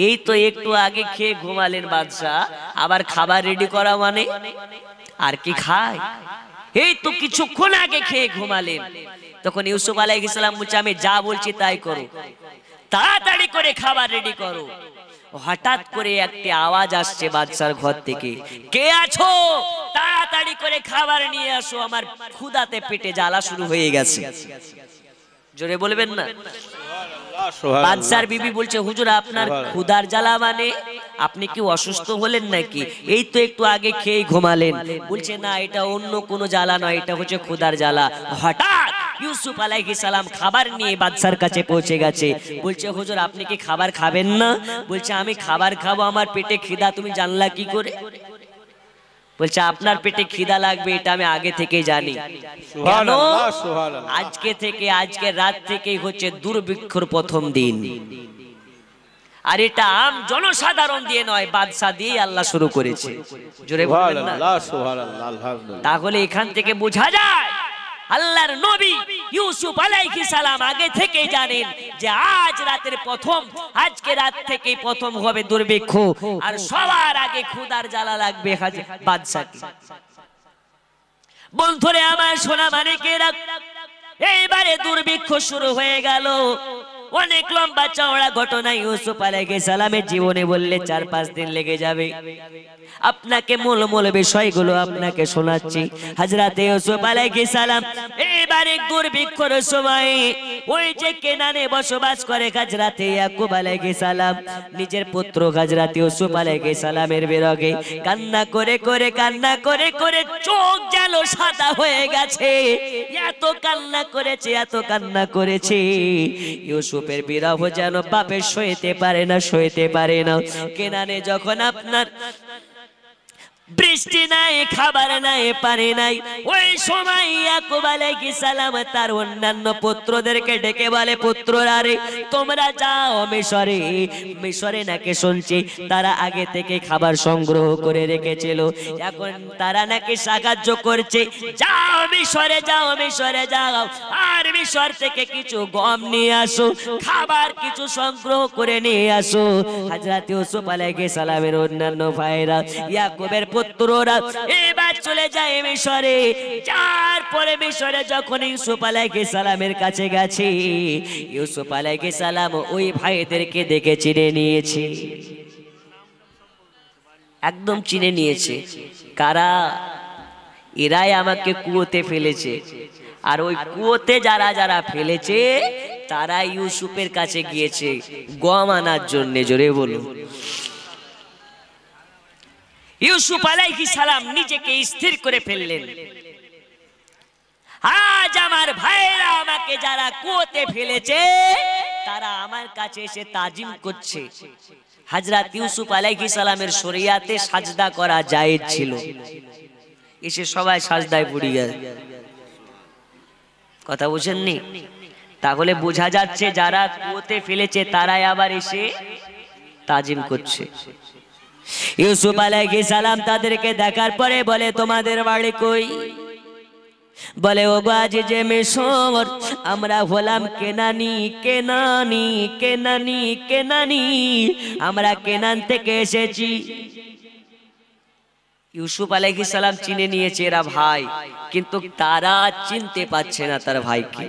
Speaker 1: এই তো একটু আগে খেয়ে ঘুমালেন বাদশাহ, আবার খাবার রেডি করা মানে? আর কি খায়? এই তো কিছুক্ষণ আগে খেয়ে ঘুমালেন। তখন ইউসুফ আলাইহিস সালাম বলছে, আমি যা বলছি তাই করো, তাড়াতাড়ি করে খাবার রেডি করো। হঠাৎ করে একটি আওয়াজ আসছে বাদশার ঘর থেকে, কে আছো? তাড়াতাড়ি করে খাবার নিয়ে আসো, আমার ক্ষুধাতে পেটে জ্বালা শুরু হয়ে গেছে। জোরে বলবেন না? বাদশার বিবি বলছে, হুজুর আপনার ক্ষুধার জ্বালা মানে? আপনি কি অসুস্থ হলেন নাকি? এই তো একটু আগে খেয়ে ঘুমালেন। বলছে, না, এটা অন্য কোনো জ্বালা নয়, এটা হচ্ছে ক্ষুধার জ্বালা। হঠাৎ ইউসুফ আলাইহিস সালাম খাবার নিয়ে বাদশার কাছে পৌঁছে গেছে। বলছে, হুজুর আপনি কি খাবার খাবেন না? বলছে, আমি খাবার খাবো, আমার পেটে খিদা, তুমি জানলা কি করে? বলছে, আপনার পেটে খিদা লাগবে এটা আমি আগে থেকেই জানি। কেন? আজকে থেকে, আজকে রাত থেকেই হচ্ছে দুর্ভিক্ষর প্রথম দিন। আর এটা আম জনসাধারণ দিয়ে নয়, বাদশা দিয়ে আল্লাহ শুরু করেছে। জোরে বলবেন না? তাহলে এখান থেকে বোঝা যায় আল্লাহর নবী ইউসুফ আলাইহিস সালাম আগে থেকে জানেন যে আজ রাতের প্রথম, আজকে রাত থেকে প্রথম হবে দুর্ভিক্ষ, আর সবার আগে ক্ষুধার জ্বালা লাগবে বাদশাকে। বন্ধুরে আমার, সোনা মানিকেরা, এইবারে দুর্ভিক্ষ শুরু হয়ে গেল। অনেক লম্বা চওড়া ঘটনা ইউসুফ আলাইহিস সালামের জীবনে বললে 4-5 দিন লেগে যাবে। আপনাকে মূল মূল বিষয়গুলো আপনাকে শোনাচ্ছি। হযরত ইউসুফ আলাইহিস সালাম এবারে দুর্ভিক্ষর সময় ওই যে কেনানে বসবাস করে হযরত ইয়াকুব আলাইহিস সালাম, নিজের পুত্র হযরত ইউসুফ আলাইহিস সালামের বিরহে কান্না করে করে কান্না করে করে চোখ যেন সাদা হয়ে গেছে। এত কান্না করেছে, এত কান্না করেছে, ইউসুফের বিরহ যেন বাপে সইতে পারে না, সইতে পারে না। কেনানে যখন আপনার বৃষ্টি নাই, খাবার নাই, পানি নাই, ওই সময় ইয়াকুব আলাইহিস সালাম তার অন্যান্য পুত্রদেরকে ডেকে বলে, পুত্ররা রে, তোমরা যাও মিশরে। মিশরে নাকি শুনছি তারা আগে থেকে খাবার সংগ্রহ করে রেখেছিল, এখন তারা নাকি সাহায্য করছে। যাও মিশরে, যাও মিশরে যাও, আর মিশর থেকে কিছু গম নিয়ে আসো, খাবার কিছু সংগ্রহ করে নিয়ে আসো। হযরত ইউসুফ আলাইহিস সালামের অন্যান্য ভাইরা, ইয়াকুবের পুত্ররা এবার চলে যায় মিশরে। যার পরে মিশরে যখন ইউসুফ আলাইহিস সালামের কাছে গেছে, ইউসুফ আলাইহিস সালাম ওই ভাইদেরকে দেখে চিনে নিয়েছে, একদম চিনে নিয়েছে। কারা? এরাই আমাকে কুয়োতে ফেলেছে, আর ওই কুয়োতে যারা যারা ফেলেছে তারা ইউসুফের কাছে গিয়েছে গম আনার জন্য। জোরে বলুন। ইউসুফ আলাইহিস সালাম নিজেকে স্থির করে ফেললেন, আজ আমার ভাইরা আমাকে যারা কুয়োতে ফেলেছে তারা আমার কাছে এসে তাজিম করছে। হযরত ইউসুফ আলাইহিস সালামের শরিয়াতে সাজদা করা জায়েজ ছিল, এসে সবাই সাজদায় পড়ে গেল। কথা বুঝেননি? তাহলে বোঝা যাচ্ছে যারা কুয়োতে ফেলেছে তারাই আবার এসে তাজিম করছে। ইউসুফ আলাইহিস সালাম তাদেরকে দেখার পরে বলে, তোমাদের বাড়ি কই? বলে, ও আজ যে মিশর, আমরা হলাম কেনানি, কেনানি, কেনানি, কেনানি, আমরা কেনান থেকে এসেছি। ইউসুফ আলাইহিস সালাম চিনে নিয়েছে এরা ভাই, কিন্তু তারা চিনতে পারছে না তার ভাইকে।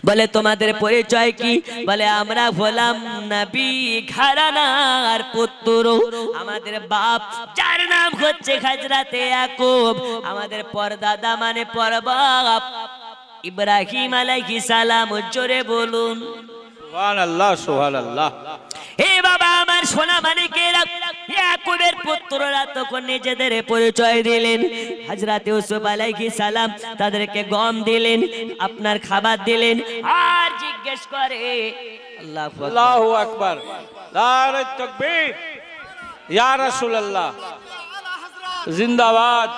Speaker 1: বলে তোমাদের পরিচয় কি? বলে আমরা হলাম নবী ঘরানার পুত্র, আমাদের বাপ যার নাম হচ্ছে হযরতে ইয়াকুব, আমাদের পরদাদা মানে পরবাপ ইব্রাহিম আলাইহিস সালাম। জোরে বলুন
Speaker 2: সুবহানাল্লাহ, সুবহানাল্লাহ।
Speaker 1: হে বাবা আমার সোনা মানিকেরা, ইয়াকুবের পুত্ররা তখন নিজেদের পরিচয় দিলেন। হযরত ইউসুফ আলাইহিস সালাম তাদেরকে গম দিলেন, আপনার খাবার দিলেন, আর জিজ্ঞেস করে আল্লাহু আকবার,
Speaker 2: আল্লাহু আকবার, নারে তাকবীর, ইয়া রাসূলুল্লাহ জিন্দাবাদ,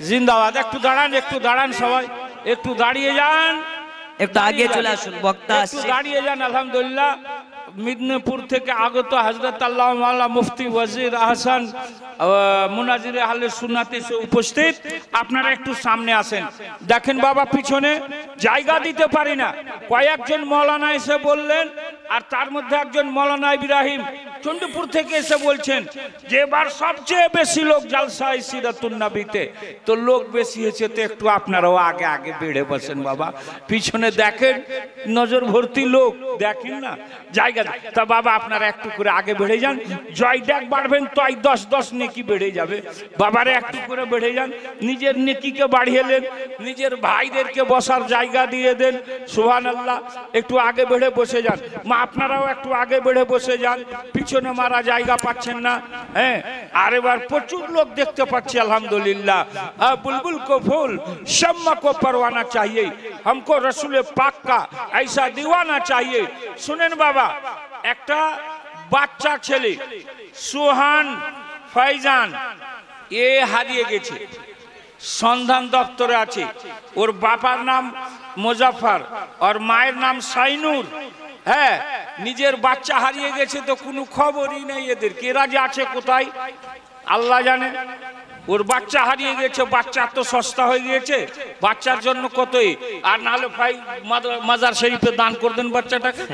Speaker 2: জিন্দাবাদ। একটু দাঁড়ান, একটু দাঁড়ান, সবাই একটু দাঁড়িয়ে যান,
Speaker 1: একটু আগে চলে আসুন, বক্তা
Speaker 2: একটু
Speaker 1: আসছে।
Speaker 2: দাঁড়িয়ে যান। আলহামদুলিল্লাহ, মেদিনীপুর থেকে আগত হযরত আল্লামা মুফতি ওয়াজির আহসান মুনাজির আহলে সুন্নাত এসে উপস্থিত। আপনারা একটু সামনে আসেন। দেখেন বাবা, পিছনে জায়গা দিতে পারি না, কয়েকজন মৌলানা এসে বললেন, আর তার মধ্যে একজন মৌলানা ইব্রাহিম চন্ডীপুর থেকে এসে বলছেন যে এবার সবচেয়ে বেশি লোক জালসায় সিরাতুন নবীতে, তো লোক বেশি হয়েছে, তো একটু আপনারাও আগে আগে বেড়ে বসেন বাবা। পিছনে দেখেন নজর ভর্তি লোক, দেখেন না জায়গা। তা বাবা আপনারা একটু করে আগে বেড়ে যান, জয় ডাক বাড়বেন তো 10 নেকি বেড়ে যাবে। বাবারে একটু করে বেড়ে যান, নিজের নেকিকে বাড়িয়ে নেন, নিজের ভাইদেরকে বসার জায়গা দিয়ে দেন। সুবহানাল্লাহ, একটু আগে বেড়ে বসে যান। মা আপনারাও একটু আগে বেড়ে বসে যান, পিছনে মারা জায়গা পাচ্ছেন না। হ্যাঁ, আর এবার প্রচুর লোক দেখতে পাচ্ছি আলহামদুলিল্লাহ। বুলবুল কো ফুল शम्मा को परवाना चाहिए, हमको रसूल पाक का ऐसा दीवाना चाहिए। सुनेन बाबा, একটা বাচ্চা ছেলে সুহান ফয়জান এ হারিয়ে গেছে, সন্ধান দপ্তরে আছে। ওর বাবার নাম মুজাফফর আর মায়ের নাম সাইনুর। হ্যাঁ, নিজের বাচ্চা হারিয়ে গেছে, তো কোনো খবরই নেই এদের, কেরা যে আছে কোথায় আল্লাহ জানে। ওর বাচ্চা হারিয়ে গেছে, বাচ্চা তো সস্তা হয়ে গিয়েছে, বাচ্চার জন্য কতই। আর নাহলে ভাই মাজার শরীফে দান করে দেন বাচ্চাটাকে।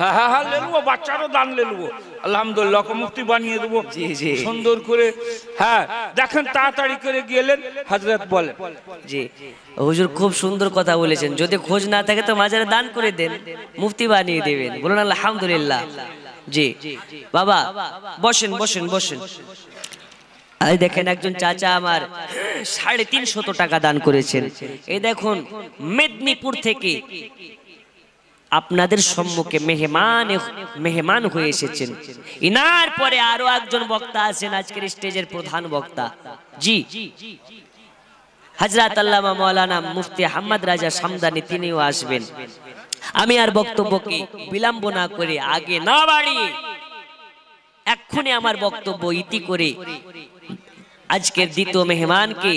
Speaker 2: হ্যাঁ হ্যাঁ হ্যাঁ, লেলবো, বাচ্চারও দান লেলবো, আলহামদুলিল্লাহ, মুক্তি বানিয়ে দেবো সুন্দর করে। হ্যাঁ, দেখেন তাড়াতাড়ি করে গেলেন, হযরত বলেন।
Speaker 1: জি হুজুর খুব সুন্দর কথা বলেছেন, যদি খোঁজ না থাকে তো মাজারে দান করে দেন, মুফতি বানিয়ে দেবেন। বলুন আলহামদুলিল্লাহ। জি বাবা বসেন বসেন বসেন। এই দেখেন একজন চাচা আমার 350 টাকা দান করেছেন। এই দেখুন মেদিনীপুর থেকে আপনাদের সম্মুখে মেহমান হয়ে এসেছেন। ইনার পরে আরো একজন বক্তা আছেন, আজকের স্টেজের প্রধান বক্তা। জি হযরত আল্লামা মাওলানা মুফতি আহমদ রাজা শামদানি, তিনিও আসবেন। আমি আর বক্তব্যকে বিলম্ব না করে, আগে না বাড়িয়ে এক্ষুনি আমার বক্তব্য ইতি করে আজকের দ্বিতীয় মেহমানকে,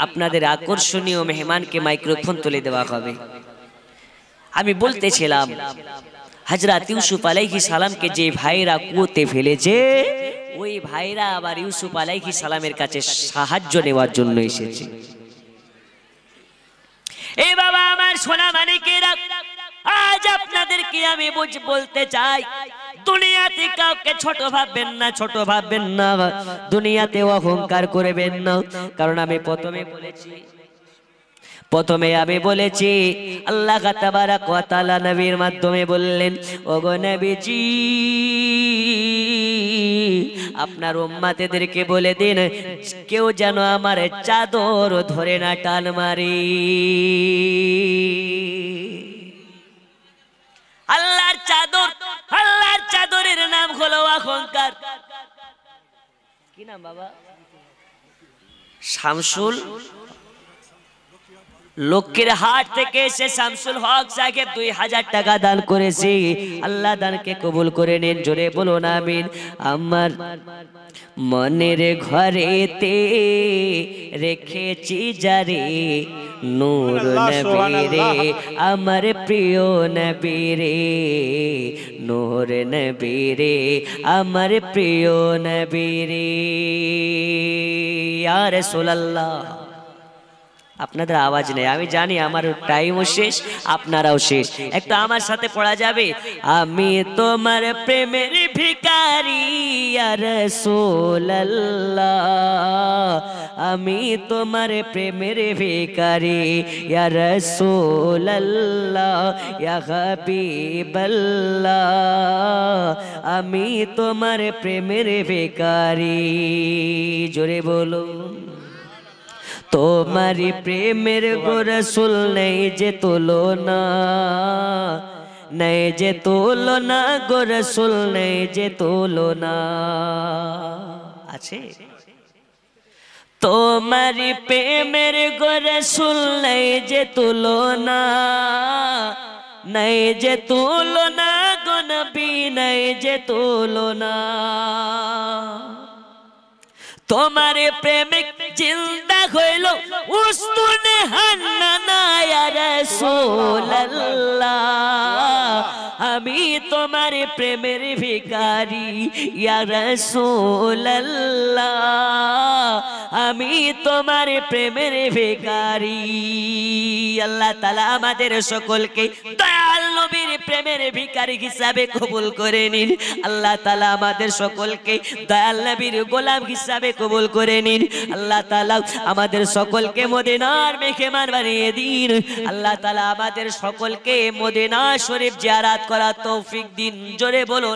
Speaker 1: আপনাদের আকর্ষণীয় মেহমানকে মাইক্রোফোন তুলে দেওয়া হবে। আমি বলতেছিলাম হযরত ইউসুফ আলাইহিস সালামকে যে ভাইরা কুয়োতে ফেলেছে, ওই ভাইরা আবার ইউসুফ আলাইহিস সালামের কাছে সাহায্য নেওয়ার জন্য এসেছে। এই বাবা আমার সোনা মানিকেরা, আজ আপনাদেরকে আমি বলতে চাই, দুনিয়াতে কাউকে ছোট ভাববেন না, ছোট ভাববেন না, দুনিয়াতে অহংকার করবেন না। কারণ আমি প্রথমে আমি বলেছি আল্লাহ তাবারাক ওয়া তাআলা নবীর মাধ্যমে বললেন, ওগো নবীজি আপনার উম্মতদেরকে বলে দিন কেউ যেন আমার চাদর ধরে না টান মারে। আল্লাহর চাদরের নাম হলো অহংকার। কি নাম বাবা? শামসুল লক্ষ্মীর হাট থেকে এসে শামসুল হক সাহেব 2000 টাকা দান করেছে। আল্লাহ দানকে কবুল করে নিন, জোরে বলুন আমিন। আমার মনের ঘরেতে রেখেছি যারে নূর নবী রে, আমার প্রিয় নবী রে, নূর নবী রে, আমার প্রিয় নবী রে। ইয়া রাসূলুল্লাহ, আপনাদের আওয়াজ নেই, আমি জানি আমার টাইমও শেষ, আপনারাও শেষ। একটু আমার সাথে পড়া যাবে? আমি তোমার প্রেমের ভিখারি ইয়া রাসূলুল্লাহ, আমি তোমার প্রেমের ভিখারি ইয়া রাসূলুল্লাহ ইয়া হাবিবাল্লাহ আমি তোমার প্রেমের ভিখারি জোরে বলো তোমারি প্রেমের গো রাসূল নেই যে তুলনা নেই যে তুলনা গো রাসূল নেই যে তুলনা আছে তোমারি প্রেমের গো রাসূল নেই যে তুলনা নেই যে তুলনা গো নবী নেই যে তুলনা তোমার প্রেমিক জিন্দা হইল উস্তুনে হান্নানা ইয়া রাসূলুল্লাহ আমি তোমার প্রেমের ভিখারি ইয়া রাসূলুল্লাহ আমি তোমার প্রেমের ভিখারি আল্লাহ তাআলা আমাদের সকলকে দয়াল নবীর প্রেমের ভিখারি হিসাবে কবুল করে নিন আল্লাহ তাআলা আমাদের সকলকে দয়াল নবীর গোলাম হিসাবে কবুল করে নিন আল্লাহ তাআলা আমাদের সকলকে মদিনার মেহমান বানিয়ে দিন আল্লাহ তাআলা আমাদের সকলকে মদিনা শরীফ জিয়ারত করার তৌফিক দিন জোরে বলুন